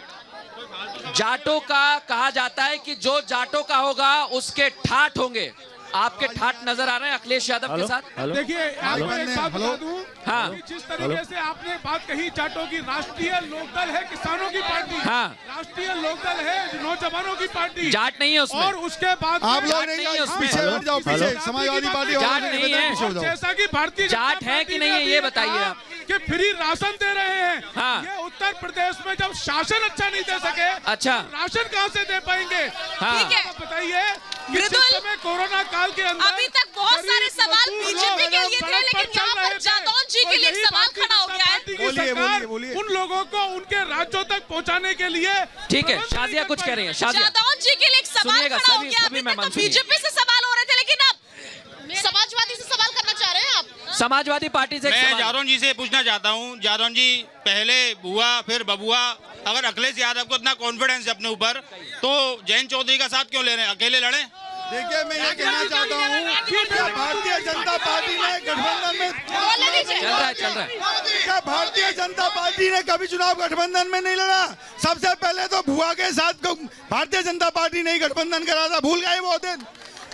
जाटों का कहा जाता है कि जो जाटों का होगा उसके ठाठ होंगे। आपके ठाठ नजर आ रहे हैं अखिलेश यादव के साथ? देखिए आपको एक बात बता दूं, हाँ। कि जिस तरीके से आपने बात कही जाटों की, राष्ट्रीय लोकदल है किसानों की पार्टी, हाँ। राष्ट्रीय लोकदल है नौजवानों की पार्टी, जाट नहीं है उसमें। और उसके बाद आप में- लोग नहीं है उसमें। पीछे हट जाओ, पीछे समाजवादी पार्टी जाट वाले नहीं है। पीछे हो जाओ। जैसा कि भारतीय जनता जाट है कि पार्टी नहीं ने है, भी ये बताइए कहा आप। कि फ्री राशन दे रहे हैं। हाँ। ये उत्तर प्रदेश में जब शासन अच्छा नहीं दे सके, अच्छा। तो राशन कहाँ से दे पाएंगे? हाँ। ठीक है। आप बताइए कि जिस मृदुल, समय कोरोना काल के अंदर अभी तक बहुत सारे सवाल बीजेपी के लिए थे, लेकिन यहाँ पर जादौन जी के लिए एक सवाल खड़ा हो गया है। बोलिए। उन लोगों को उनके राज्यों तक पहुंचाने के लिए ठीक है, शाजिया कुछ कह रही है। शाजिया जादौन जी के लिए एक सवाल सुनिएगा, खड़ा हो सभी- गया। सभी अभी तक मेहमान तो सुनिए। बीजेपी से सवाल हो रहे थे, लेकिन अब समाजवादी से सवाल करना चाह रहे हैं आप? समाजवादी पार्टी से एक मैं सवाल। जादौन जी से पूछना चाहता हूँ, जादौन जी पहले बुआ फिर बबुआ, अगर अखिलेश यादव को इतना कॉन्फिडेंस है अपने ऊपर, तो जयंत चौधरी का साथ क्यों ले रहे हैं? अकेले लड़े। देखिए, मैं ये कहना चाहता हूँ कि भारतीय जनता पार्टी ने गठबंधन में चल रहा है क्या भारतीय जनता पार्टी ने कभी चुनाव गठबंधन में नहीं लड़ा? सबसे पहले तो भुआ के साथ भारतीय जनता पार्टी ने गठबंधन करा था, भूल गए वो दिन?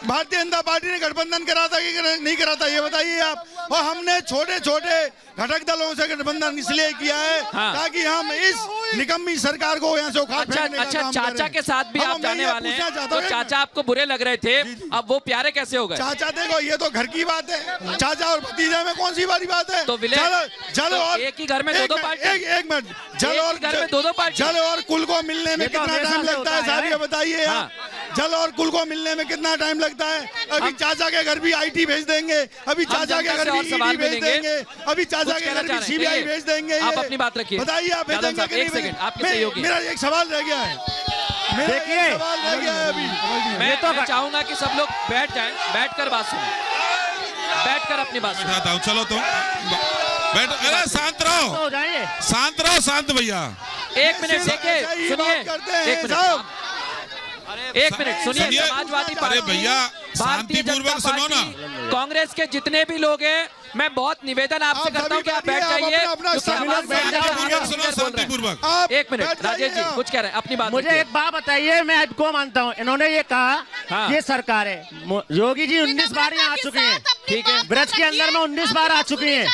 भारतीय जनता पार्टी ने गठबंधन करा था कि नहीं करा था, ये बताइए आप। और हमने छोटे छोटे घटक दलों से गठबंधन इसलिए किया है ताकि हम इस निकम्मी सरकार को यहाँ से उखाड़ फेंकने का काम करें। चाचा के साथ भी आप जाने वाले हैं, तो चाचा आपको बुरे लग रहे थे, अब वो प्यारे कैसे हो गए? चाचा देखो, ये तो घर की बात है, चाचा और भतीजा में कौन सी बड़ी बात है? तो जल और एक ही घर में दो पार्टी, एक मिनट, जल और घर में दो पार्टी, जल और कुल को मिलने में कितना टाइम लगता है साहब, ये बताइए आप। जल और कुल को मिलने में कितना टाइम लगता है? अभी चाचा के घर भी आईटी भेज देंगे, अभी चाचा के घर भी ईडी भेज देंगे, अभी चाचा के घर भी सीबीआई भेज देंगे। आप अपनी बात रखिए, बताइए आप भेजेंगे कि नहीं? आपके सहयोगी, मेरा एक सवाल रह गया है, देखिए सवाल रह गया है अभी। मैं तो चाहूंगा कि सब लोग बैठ जाएं, बैठकर बात सुनें, बैठकर अपनी बात सुनें। चलो तुम बैठ, अरे शांत रहो, शांत रहो, शांत भैया। एक मिनट देखिए, सुनिए, एक मिनट सुनिए। समाजवादी पार्टी, भैया शांतिपूर्वक सुनो ना। कांग्रेस के जितने भी लोग हैं, मैं बहुत निवेदन आपसे करता हूं कि आप बैठ जाइए। एक मिनट, राजेश जी कुछ कह रहे हैं, अपनी बात। मुझे एक बात बताइए, मैं आपको मानता हूँ, इन्होंने ये कहा ये सरकार है, योगी जी 19 बार यहाँ आ चुके हैं, ठीक है, ब्रज के अंदर में 19 बार आ चुके हैं,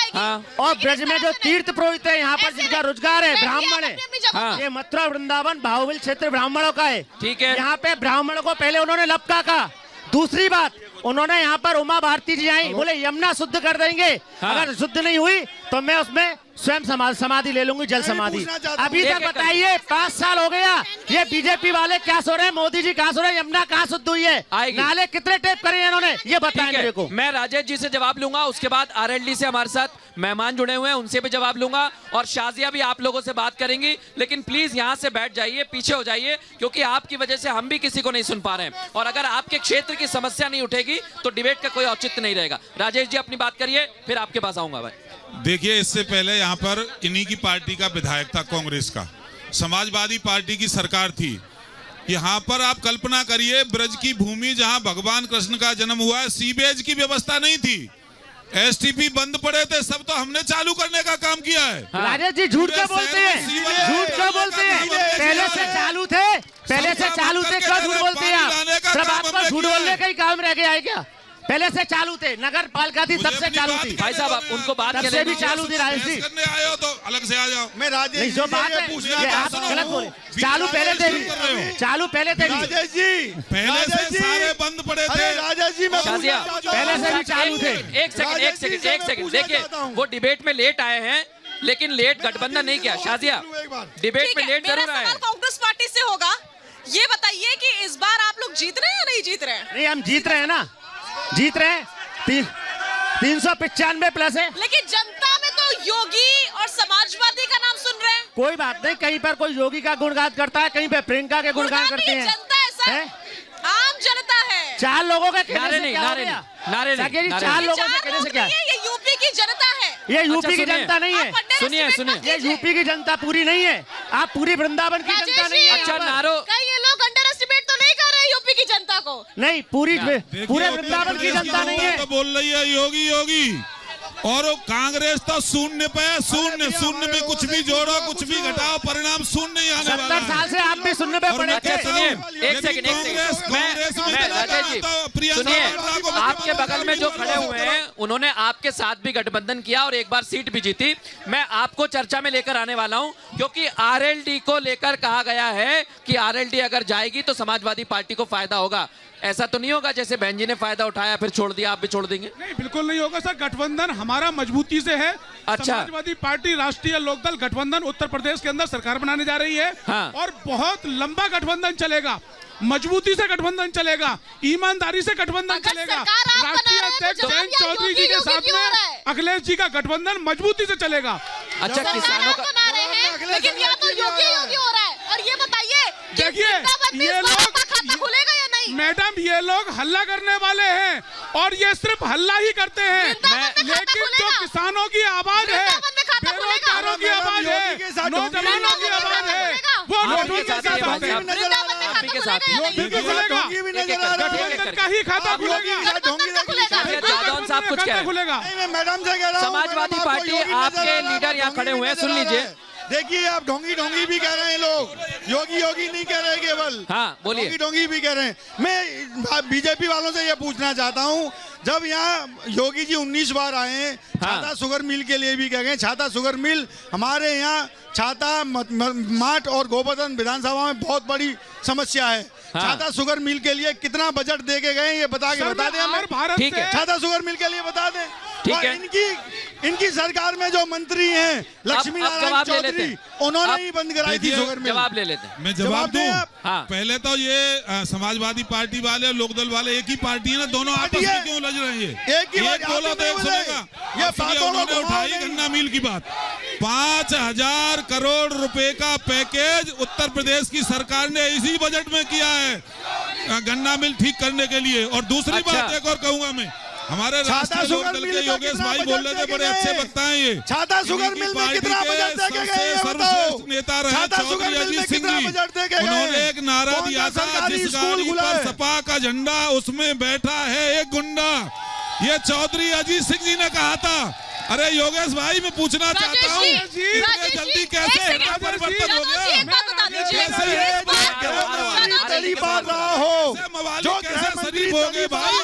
और ब्रज में जो तीर्थ पुरोहित है, यहाँ पर जिनका रोजगार है, ब्राह्मण है, ये मथुरा वृंदावन बाहुबल क्षेत्र ब्राह्मणों का है, ठीक है। यहाँ पे ब्राह्मणों को पहले उन्होंने लपका कहा। दूसरी बात, उन्होंने यहाँ पर उमा भारती जी आई, बोले यमुना शुद्ध कर देंगे, अगर शुद्ध नहीं हुई तो मैं उसमें स्वयं समाधि ले लूंगी, जल समाधि। अभी तक बताइए, 5 साल हो गया, ये बीजेपी वाले क्या सो रहे हैं, मोदी जी कहाँ सो रहे हैं, यमुना कहाँ शुद्ध हुई है, नाले कितने टेप करे इन्होंने, ये बताएं मेरे को। मैं राजेश जी से जवाब लूंगा, उसके बाद आरएलडी से हमारे साथ मेहमान जुड़े हुए हैं, उनसे भी जवाब लूंगा, और शाजिया भी आप लोगों से बात करेंगी। लेकिन प्लीज यहाँ से बैठ जाइए, पीछे हो जाइए, क्योंकि आपकी वजह से हम भी किसी को नहीं सुन पा रहे हैं, और अगर आपके क्षेत्र की समस्या नहीं उठेगी तो डिबेट का कोई औचित्य नहीं रहेगा। राजेश जी अपनी बात करिए, फिर आपके पास आऊंगा भाई। देखिए, इससे पहले यहाँ पर इन्हीं की पार्टी का विधायक था, कांग्रेस का, समाजवादी पार्टी की सरकार थी। यहाँ पर आप कल्पना करिए, ब्रज की भूमि जहाँ भगवान कृष्ण का जन्म हुआ है, सीवेज की व्यवस्था नहीं थी, एसटीपी बंद पड़े थे, सब तो हमने चालू करने का काम किया है। राजेश जी झूठ क्यों बोलते हैं, झूठ क्यों बोलते हैं? पहले से चालू थे, पहले से चालू थे, क्यों झूठ बोलते हैं आप? सब आपको झूठ बोलने का ही काम रह गया है क्या? पहले से चालू थे, नगर पालिका थी तब से चालू थी। भाई साहब आप उनको बात तब से भी चालू थी राजेश जी। करने आए हो तो अलग से आ जाओ। मैं राजेश जो बात है, ये आप गलत बोले, चालू पहले थे, चालू पहले थे, राजेश जी पहले से सारे बंद पड़े थे। राजेश जी मैं पहले से भी चालू थे। एक सेकंड देखिए, वो डिबेट में लेट आए हैं, लेकिन लेट गठबंधन नहीं किया। शाजिया, डिबेट में लेट जरूर आए। कांग्रेस पार्टी से होगा, ये बताइए कि इस बार आप लोग जीत रहे हैं या नहीं जीत रहे हैं? नहीं, हम जीत रहे हैं ना, जीत रहे हैं, 395 प्लस है। लेकिन जनता में तो योगी और समाजवादी का नाम सुन रहे हैं। कोई बात नहीं, कहीं पर कोई योगी का गुणगान करता है, कहीं पे प्रियंका के गुणगान करते हैं। जनता है सर, आम जनता है। 4 लोगों के कहने से नारे नहीं, चार लोगों के कहने से क्या है? ये यूपी की जनता है, ये यूपी की जनता नहीं है। सुनिए, ये यूपी की जनता पूरी नहीं है, आप पूरी वृंदावन की जनता नहीं है। अच्छा नारो, कहीं ये लोग अंडर एस्टिमेट तो नहीं कर रहे यूपी की जनता को? नहीं, पूरे वृंदावन की जनता नहीं है। तो बोल रही है योगी योगी, और कांग्रेस तो शून्य पे, शून्य में कुछ भी जोड़ो, कुछ भी घटाओ, परिणाम शून्य ही आने वाला है। 70 साल से आप भी शून्य पे पड़े थे। सुनिए, एक सेकंड, मैं राजेश जी सुनिए, आपके बगल में जो खड़े हुए हैं, उन्होंने आपके साथ भी गठबंधन किया और एक बार सीट भी जीती। मैं आपको चर्चा में लेकर आने वाला हूं, क्योंकि आरएलडी को लेकर कहा गया है कि आरएलडी अगर जाएगी तो समाजवादी पार्टी को फायदा होगा। ऐसा तो नहीं होगा जैसे बहन जी ने फायदा उठाया फिर छोड़ दिया, आप भी छोड़ देंगे? नहीं, बिल्कुल नहीं होगा सर, गठबंधन हमारा मजबूती से है। अच्छा, समाजवादी पार्टी राष्ट्रीय लोकदल गठबंधन उत्तर प्रदेश के अंदर सरकार बनाने जा रही है। हाँ। और बहुत लंबा गठबंधन चलेगा, मजबूती से गठबंधन चलेगा, ईमानदारी से गठबंधन चलेगा। राष्ट्रीय अध्यक्ष जयंत चौधरी जी के साथ में अखिलेश जी का गठबंधन मजबूती से चलेगा। अच्छा, किसानों का लेकिन या तो योगी हो रहा है, और ये बताइए, देखिए ये लोग खुलेगा या नहीं? मैडम, ये लोग हल्ला करने वाले हैं, और ये सिर्फ हल्ला ही करते हैं, लेकिन जो किसानों की आवाज है, बेरोजगारों की आवाज है, नौजवानों की आवाज है, आप ही के साथ हैं भाई साहब, आप ही के साथ हैं। गठबंधन का ही खाता खुलेगा। जादौन साहब कुछ कह रहे हैं। मैडम से कह रहा हूं, समाजवादी मैडम, पार्टी आपको योगी आपके नजर आ रहा है, लीडर यहाँ खड़े हुए हैं, सुन लीजिए। देखिए आप ढोंगी ढोंगी भी कह रहे हैं लोग, योगी योगी नहीं कह रहे केवल, हाँ बोलिए। ढोंगी ढोंगी भी कह रहे हैं। मैं बीजेपी वालों से ये पूछना चाहता हूँ, जब यहाँ योगी जी 19 बार आए हैं, छाता शुगर मिल के लिए भी कह गए, छाता शुगर मिल हमारे यहाँ छाता माठ और गोवर्धन विधानसभा में बहुत बड़ी समस्या है। छाता शुगर मिल के लिए कितना बजट दे के गए ये बता दें हमें। ठीक है, छाता शुगर मिल के लिए बता दें। ठीक और है। इनकी सरकार में जो मंत्री हैं लक्ष्मी नारायण चौधरी, उन्होंने ही बंद कराई थी शुगर मिल। जवाब ले लेते हैं। मैं जवाब दूं? हाँ। पहले तो ये समाजवादी पार्टी वाले और लोकदल वाले एक ही पार्टी है ना, दोनों आपस में क्यों लड़ रहे हैं? एक ही बात बोला तो एक सुनेगा। ये बातों को उठाई गन्ना मिल की बात, 5,000 करोड़ रुपए का पैकेज उत्तर प्रदेश की सरकार ने इसी बजट में किया है गन्ना मिल ठीक करने के लिए। और दूसरी बात एक और कहूंगा मैं, हमारे राष्ट्रीय लोकदल के योगेश भाई बोल रहे थे, बड़े अच्छे वक्ता हैं ये। छाता शुगर मिल में कितना बजट दे के गए हैं बताओ? नेता रहे चौधरी अजीत सिंह जी, उन्होंने एक नारा दिया था, जिस गाड़ी पर सपा का झंडा उसमें बैठा है एक गुंडा, ये चौधरी अजीत सिंह जी ने कहा था। अरे योगेश भाई मैं पूछना चाहता हूँ, जल्दी कैसे परिवर्तन हो गया? पहली बार रहा हो जो कैसे शरीफ हो गए भाई?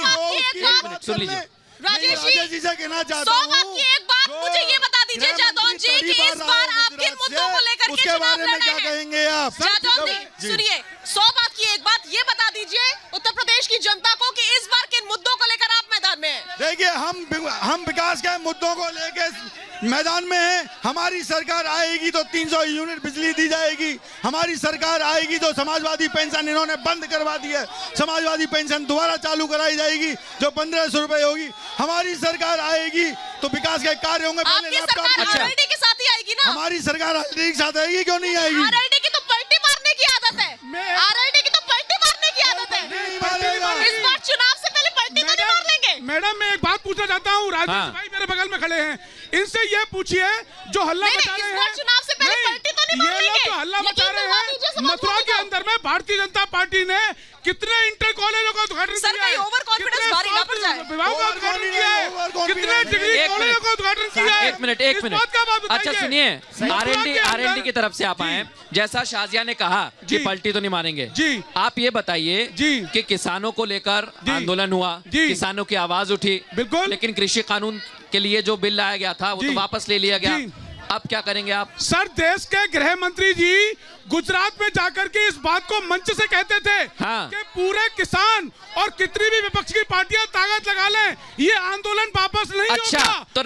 सुन लीजिए राजेश जी से कहना चाहता हूँ, एक बात मुझे ये बता दीजिए जादौन जी कि इस बार आप किन मुद्दों को लेकर के उसके चुनाव बारे में लड़ क्या रहे हैं? कहेंगे आप? जादौन जी सुनिए, 100 बात की एक बात ये बता दीजिए उत्तर प्रदेश की जनता को कि इस बार किन मुद्दों को लेकर आप मैदान में हैं? देखिए हम विकास के मुद्दों को लेकर मैदान में हैं। हमारी सरकार आएगी तो 300 यूनिट बिजली दी जाएगी। हमारी सरकार आएगी तो समाजवादी पेंशन इन्होंने बंद करवा दी है, समाजवादी पेंशन दोबारा चालू कराई जाएगी जो 1500 रुपए होगी। हमारी सरकार आएगी तो विकास के कार्य होंगे। आपकी सरकार आरएलडी के साथ ही आएगी ना? हमारी सरकार आरएलडी के साथ आएगी, क्यों नहीं आएगी? आरएलडी की तो पलटी मारने की आदत है, आरएलडी की तो पलटी मारने की आदत है। इस बार चुनाव से पहले पलटी तो नहीं मार लेंगे? मैडम मैं एक बात पूछना चाहता हूँ, राजेश भाई मेरे बगल में खड़े हैं, इनसे ये पूछिए जो हल्ला मचा रहे हैं, चुनाव से पहले पलटी तो नहीं मार ये लोग जो हल्ला मचा रहे हैं, मथुरा के अंदर में भारतीय जनता पार्टी ने कितने इंटर कॉलेजों का उद्घाटन किया है, ओवर कॉन्फिडेंस भारी ना पड़ जाए, विभागों का उद्घाटन किया है, कितने डिग्री कॉलेजों का उद्घाटन किया है। एक मिनट अच्छा सुनिए, आरएलडी की तरफ से आप आए, जैसा शाजिया ने कहा कि पलटी तो नहीं मारेंगे जी, आप ये बताइए कि किसानों को लेकर आंदोलन हुआ, किसानों की आवाज उठी, बिल्कुल, लेकिन कृषि कानून के लिए जो बिल लाया गया था वो तो वापस ले लिया गया। अब क्या करेंगे आप? सर देश के गृह मंत्री जी गुजरात में जाकर के इस बात को मंच से कहते थे कि पूरे किसान और कितनी भी विपक्ष की पार्टियां ताकत लगा लें, ये आंदोलन वापस नहीं अच्छा होगा। तो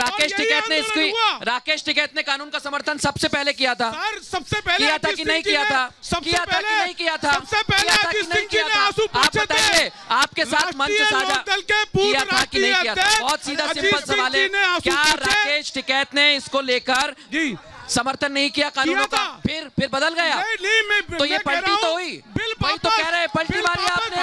राकेश टिकैत ने कानून का समर्थन सबसे पहले किया था। सर सबसे पहले किया था कि नहीं किया था? किया था कि नहीं किया था? सबसे पहले अजीत सिंह जी ने आंसू आप बताइए, आपके साथ मंच साझा किया था कि नहीं किया था? बहुत सीधा सिंपल सवाल है, क्या राकेश टिकैत ने इसको लेकर समर्थन नहीं किया कानूनों का? फिर बदल गया? नहीं, तो ये पलटी तो हुई, वही तो कह रहे हैं, पलटी मारी आपने।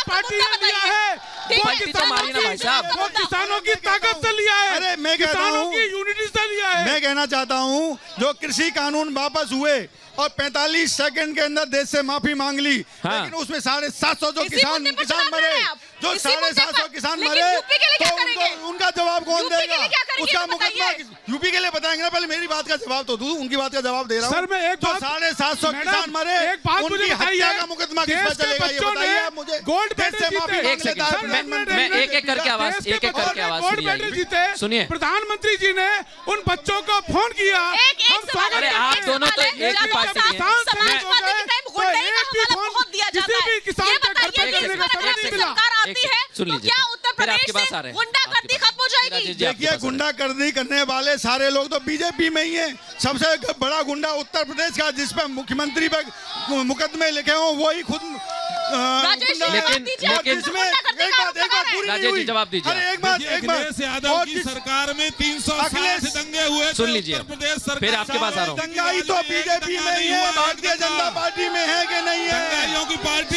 पार्टी ने लिया है, पलटी तो मारी ना भाई साहब, वो किसानों की ताकत से लिया है। अरे मैं कहता हूँ, की यूनिटी से लिया है। मैं कहना चाहता हूँ जो कृषि कानून वापस हुए और 45 सेकंड के अंदर देश से माफी मांग ली, लेकिन उसमें 750 जो किसान मरे, जो 750 किसान मरे, तो उनका जवाब कौन देगा? उसका मुकदमा यूपी के लिए बताएंगे ना। पहले मेरी बात का जवाब तो दूं, उनकी बात का जवाब दे रहा हूं। सर मैं एक बात, 750 किसान मरे, उनकी हत्या का मुकदमा किस पर चलेगा ये बताइए आप मुझे। गोल्ड मेडल मैं एक एक करके आवाज जीते, सुनिए। प्रधानमंत्री जी ने उन बच्चों को फोन किया। अरे आप दोनों तो एक ही पार्टी के हैं। सुन लीजिए, फिर आपके पास आ रहे हैं। गुंडागर्दी खत्म हो जाएगी। देखिए गुंडागर्दी करने वाले सारे लोग तो बीजेपी में ही है। सबसे बड़ा गुंडा उत्तर प्रदेश का, जिस पर मुख्यमंत्री पर मुकदमे लिखे हो, वही खुद लेकिन राजेश जी जवाब दीजिए। अरे एक बात यादव की सरकार में 360 दंगे हुए। सुन लीजिए, फिर आपके पास आ रहा हूँ। दंगाई तो बीजेपी में ही है, भारतीय जनता पार्टी में है कि नहीं है? दंगाइयों की पार्टी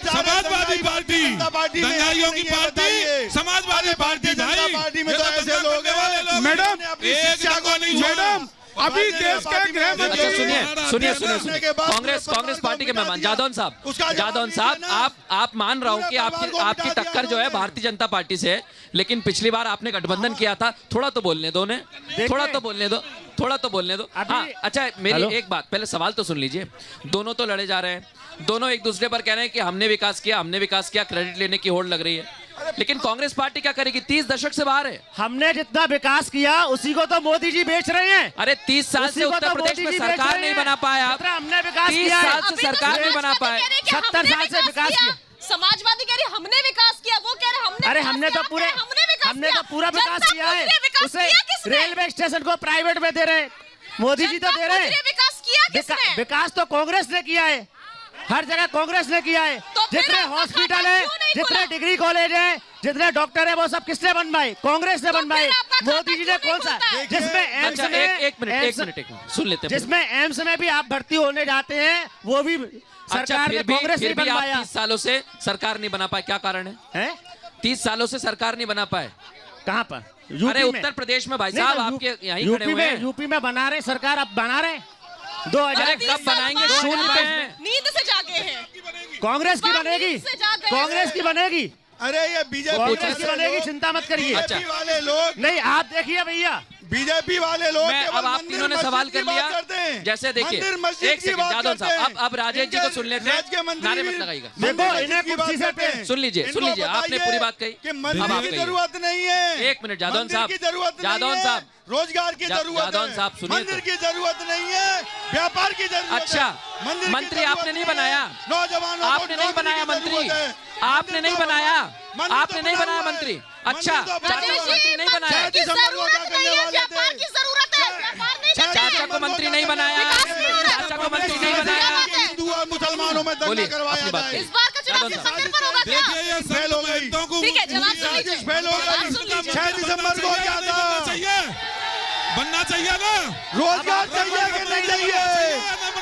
समाजवादी पार्टी, दंगाइयों की पार्टी समाजवादी पार्टी। जनता पार्टी में तो ऐसे लोग हैं मैडम, एक जगह नहीं, मैडम अभी देश के गृह मंत्री। अच्छा सुनिए कांग्रेस पार्टी के मेहमान जादौन साहब आप मान रहा हूं कि आपकी टक्कर जो है भारतीय जनता पार्टी से है, लेकिन पिछली बार आपने गठबंधन किया था। थोड़ा तो बोलने दो थोड़ा तो बोलने दो। हाँ, अच्छा मेरी एक बात, पहले सवाल तो सुन लीजिए। दोनों तो लड़े जा रहे हैं, दोनों एक दूसरे पर कह रहे हैं कि हमने विकास किया, क्रेडिट लेने की होड़ लग रही है। लेकिन कांग्रेस पार्टी क्या करेगी? 30 दशक से बाहर है। हमने जितना विकास किया उसी को तो मोदी जी बेच रहे हैं। अरे 30 साल से उत्तर प्रदेश में सरकार नहीं बना पाया। हमने विकास 30 साल से सरकार नहीं बना पाया। 70 साल से विकास किया। समाजवादी कह रही हमने विकास किया, वो कह रहे हमने। अरे हमने तो पूरा विकास किया है। उसे रेलवे स्टेशन को प्राइवेट में दे रहे, मोदी जी तो दे रहे हैं। विकास किया किसने? विकास तो कांग्रेस ने किया है, हर जगह कांग्रेस ने किया है। जितने हॉस्पिटल है, जितने डिग्री कॉलेज है, जितने डॉक्टर है, वो सब किसने बनवाए? कांग्रेस ने बनवाए। मोदी जी ने कौन सा? जिसमें एम्स में एक मिनट सुन लेते हैं। जिसमें एम्स में भी आप भर्ती होने जाते हैं, वो भी सरकार ने, कांग्रेस ने बनवाया। 30 सालों से सरकार नहीं बना पाए, क्या कारण है? 30 सालों से सरकार नहीं बना पाए। कहाँ पर? अरे उत्तर प्रदेश में भाई साहब, आपके यहीं खड़े हुए हैं। यूपी में बना रहे सरकार, अब बना रहे 2000 कब बनाएंगे? शून्य पे हैं। नींद से जागे हैं। कांग्रेस की बनेगी, कांग्रेस की बनेगी। अरे ये बीजेपी की बनेगी, चिंता मत करिए। अच्छा वाले लोग नहीं, आप देखिए भैया, बीजेपी वाले लोग अब आप तीनों ने सवाल कर लिया। जैसे देखिए एक सेकंड जादौन साहब, अब राजेश जी को सुन लेते हैं, नारे मत लगाइएगा। देखो इन्हें कुर्सी से पे सुन लीजिए आपने पूरी बात कही। मंदिर की जरूरत नहीं है। एक मिनट जादौन साहब, रोजगार की जरूरत है। जादौन साहब सुनिए, मंदिर की जरूरत नहीं है, व्यापार की जरूरत है। अच्छा मंत्री आपने नहीं बनाया, नौजवानों आपने नहीं बनाया मंत्री, आपने नहीं बनाया मंत्री। अच्छा चाचा को मंत्री नहीं बनाया, चाचा को मंत्री नहीं बनाया, चाचा को मंत्री नहीं बनाया। हिंदू और मुसलमानों में दंगा करवाया जाए। इस बार का चुनाव किस मंदिर पर होगा क्या? देखिए ये फेल हो गई। ठीक है, जवाब सुन लीजिए। फेल हो गई। 6 दिसंबर को क्या था? बनना चाहिए ना। रोजगार चाहिए कि नहीं चाहिए?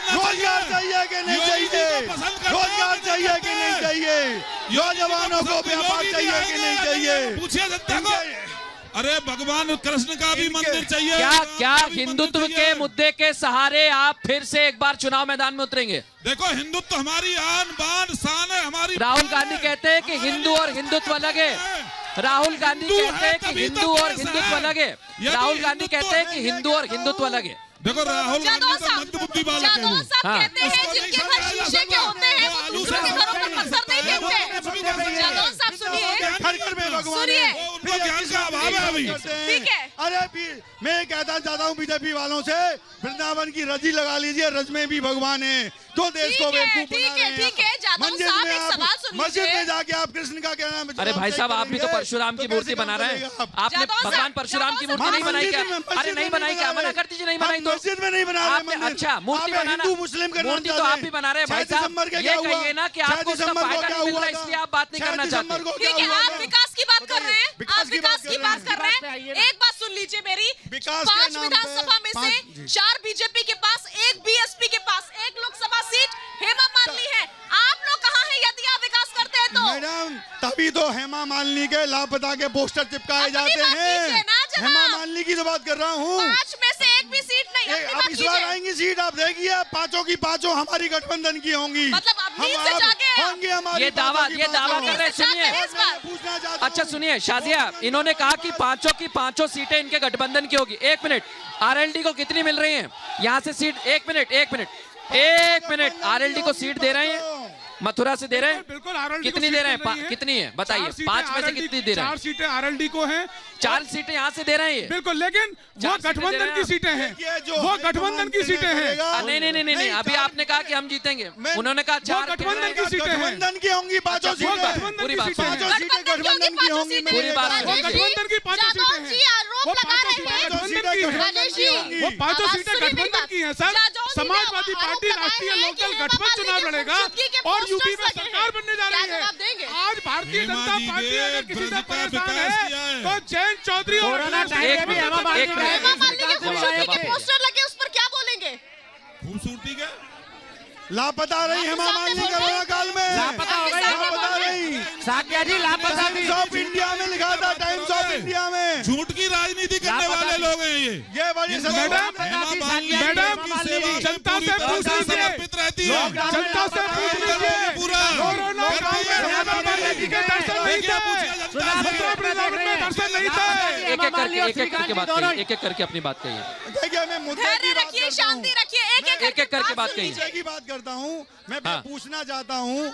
रोजगार चाहिए कि नहीं चाहिए? रोजगार चाहिए कि नहीं चाहिए? नौजवानों को व्यापार चाहिए कि नहीं चाहिए? पूछिए जनता को। अरे भगवान कृष्ण का भी मंदिर चाहिए। क्या हिंदुत्व के मुद्दे के सहारे आप फिर से एक बार चुनाव मैदान में उतरेंगे? देखो हिंदुत्व हमारी आन बान शान है हमारी। राहुल गांधी कहते हैं कि हिंदू और हिंदुत्व अलग है। राहुल गांधी कहते हैं कि हिंदू और हिंदुत्व अलग है। राहुल गांधी कहते हैं कि हिंदू और हिंदुत्व अलग है। देखो राहुल गांधी तो मंदबुद्धि वाले कहते हैं जिनके घर शीशे के होते हैं वो दूसरों के घरों पर पत्थर नहीं फेंकते। जादौन साहब सुनिए, उनको ज्ञान का अभाव है अभी। ठीक है। अरे मैं कहता चाहता हूँ बीजेपी वालों से, वृंदावन की रजी लगा लीजिए, रज में भी भगवान है। तो देश को बेवकूफ बना रहे हैं। ठीक है जादौन साहब, एक सवाल सुन मस्जिद लीजिए। में जाके आप कृष्ण का कहना है। अरे भाई साहब, आप भी तो परशुराम की मूर्ति बना रहे हैं। आपने भगवान परशुराम की मूर्ति नहीं बनाई क्या? अरे नहीं बनाई क्या? मना कर दीजिए, नहीं बनाई तो। मस्जिद में नहीं बना आपने अच्छा मूर्ति बनाना, मुस्लिम मूर्ति तो आप भी बना रहे हैं भाई साहब। ये कहिए ना कि आपको उसका फायदा नहीं मिल रहा है, इसलिए आप बात नहीं करना चाहते। ठीक है, आप विकास की बात कर रहे हैं, आप विकास की बात कर रहे हैं। एक बात सुन लीजिए मेरी, 5 विधानसभा में से 4 बीजेपी के पास, 1 बीएसपी के पास, 1 लोकसभा सीट हेमा मालिनी है। आप लोग कहाँ हैं यदि आप विकास करते हैं तो? मैडम तभी तो हेमा मालिनी के लापता के पोस्टर चिपकाए जाते हैं। हेमा मालिनी की तो बात कर रहा हूँ। 5 में से 1 भी सीट नहीं। अब इस बार आएंगी सीट, आप देखिए, 5 की 5 हमारी गठबंधन की होंगी। मतलब आप नींद से जागे हैं। होंगी हमारी। ये दावा कर रहे, सुनिए। पूछना चाहता हूं। अच्छा सुनिए शाजिया, इन्होंने कहा कि 5 की 5 सीटें इनके गठबंधन की होगी। 1 मिनट, आरएलडी को कितनी मिल रही हैं यहाँ से सीट? 1 मिनट, आरएलडी को सीट दे रहे हैं, मथुरा से दे रहे हैं। बिल्कुल आरएलडी कितनी दे रहे हैं? कितनी है बताइए? 5 में से कितनी दे रहे हैं? 4 सीटें आरएलडी को हैं। 4 सीटें यहाँ से दे रहे हैं। बिल्कुल, लेकिन वो गठबंधन की सीटें हैं, वो गठबंधन की सीटें हैं। नहीं, अभी आपने कहा कि हम जीतेंगे, उन्होंने कहा 4 गठबंधन की सीटें हैं। गठबंधन की होंगी 5 सीटें। पूरी बात सीटें हैं। 5 सीटें गठबंधन की होंगी। पूरी बात वो गठबंधन की 5 सीटें हैं। वो 5 सीटें गठबंधन की हैं। वो 5 सीटें गठबंधन की हैं सर। समाजवादी पार्टी राष्ट्रीय लोकदल गठबंधन चुनाव लड़ेगा और यूपी में सरकार बनने जा रही है। आज भारतीय जनता पार्टी अगर किसी से परेशान है तो जयंत चौधरी और पोस्टर लगे, उस पर क्या बोलेंगे? खूबसूरती के लापता रही हेमा मालिनी कोरोना काल में। लापता हो गई। लापता रही। साकिया जी लापता थी। टाइम्स ऑफ इंडिया में लिखा था, टाइम्स ऑफ इंडिया में। झूठ की राजनीति करने वाले लोग हैं ये बड़ी मैडम जनता से पूछ लीजिए, समर्पित रहती है। जनता से पूछ लीजिए। पूरा कोरोना काल में हेमा मालिनी के दर्शन नहीं थे, मथुरा वृंदावन में दर्शन नहीं थे। एक एक करके बात कहिए, एक एक करके अपनी बात कहिए। देखिए, मैं मुद्दे की धैर्य बात रखिए, करता हूं। शांति रखिए, एक एक करके बात कहिए। मुद्दे की बात करता हूं। मैं हाँ। पूछना चाहता हूं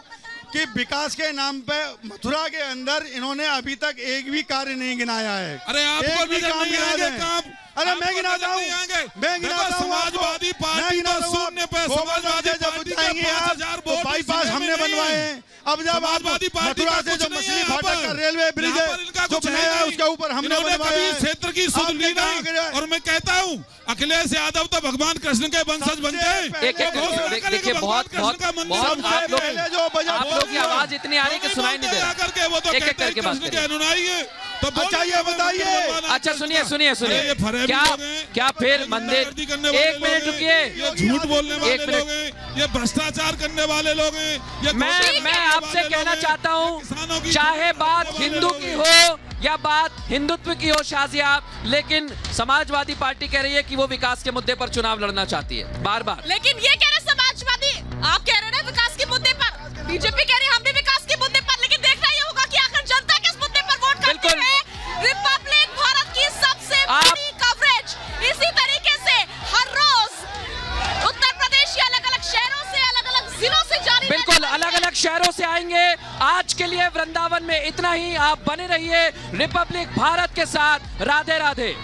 कि विकास के नाम पे मथुरा के अंदर इन्होंने अभी तक एक भी कार्य नहीं गिनाया है। अरे आपको एक भी नजर काम नहीं गिनाया आएंगे है। काम? अरे मैं आपको गिनाता नजर हूँ, नहीं आएंगे? मैं गिनाता देखो, हूँ समाजवादी आपको। पार्टी मैं तो गिनाता हूँ शून्य पे, आपको। समाजवादी जब पार्टी के बताएंगे आप 5,000 तो वोट बाईपास इस हमने जिले में बनवाए नहीं हैं। अब जब आप समाजवादी पार्टी मथुरा का से कुछ जो नहीं मछली है फाटक यहाँ का पर। रेलवे ब्रिज यहाँ पर इनका है जो कुछ बनाया है नहीं। उसके ऊपर हमने इन्होंने बनवाया कभी है। इस क्षेत्र की सुध आपने ली कहा नहीं। कि- और मैं कहता हूँ अखिलेश यादव तो भगवान कृष्ण के वंशज बनते हैं। एक एक करके देखिए, बहुत बहुत बहुत आप लोग की आवाज इतनी आ रही कि सुनाई नहीं दे रहा। करके वो तो एक एक कहते हैं करके बात कृष्ण के करिए। अनुयायी है। तो अच्छा, ये बताइए। अच्छा सुनिए सुनिए अरे ये सुनिए, फरेबी क्या लोग हैं, क्या फिर ये मंदिर, गुंडागर्दी करने वाले एक मिनट लोग हैं, रुकिए, ये झूठ बोलने वाले एक मिनट। लोग हैं, ये भ्रष्टाचार करने वाले लोग हैं, ये मैं घोटाला करने आपसे वाले कहना लोग हैं, चाहता ये किसानों हूँ, की चाहे बात वाले हिंदू लोग की हैं। हो या बात हिंदुत्व की हो शाजिया, लेकिन समाजवादी पार्टी कह रही है कि वो विकास के मुद्दे पर चुनाव लड़ना चाहती है बार बार। लेकिन ये कह रहे समाजवादी, आप कह रहे हैं ना विकास के मुद्दे पर, बीजेपी कह रही है हम भी विकास के मुद्दे पर, लेकिन देखना ये होगा कि आखिर जनता किस मुद्दे पर वोट करती बिल्कुल। है। रिपब्लिक भारत की सबसे बड़ी कवरेज इसी तरीके से हर रोज उत्तर प्रदेश के अलग अलग शहरों से, अलग अलग जिलों से जारी बिल्कुल अलग अलग शहरों से आएंगे। आज के लिए वृंदावन में इतना ही। आप बने रहिए रिपब्लिक भारत के साथ। राधे राधे।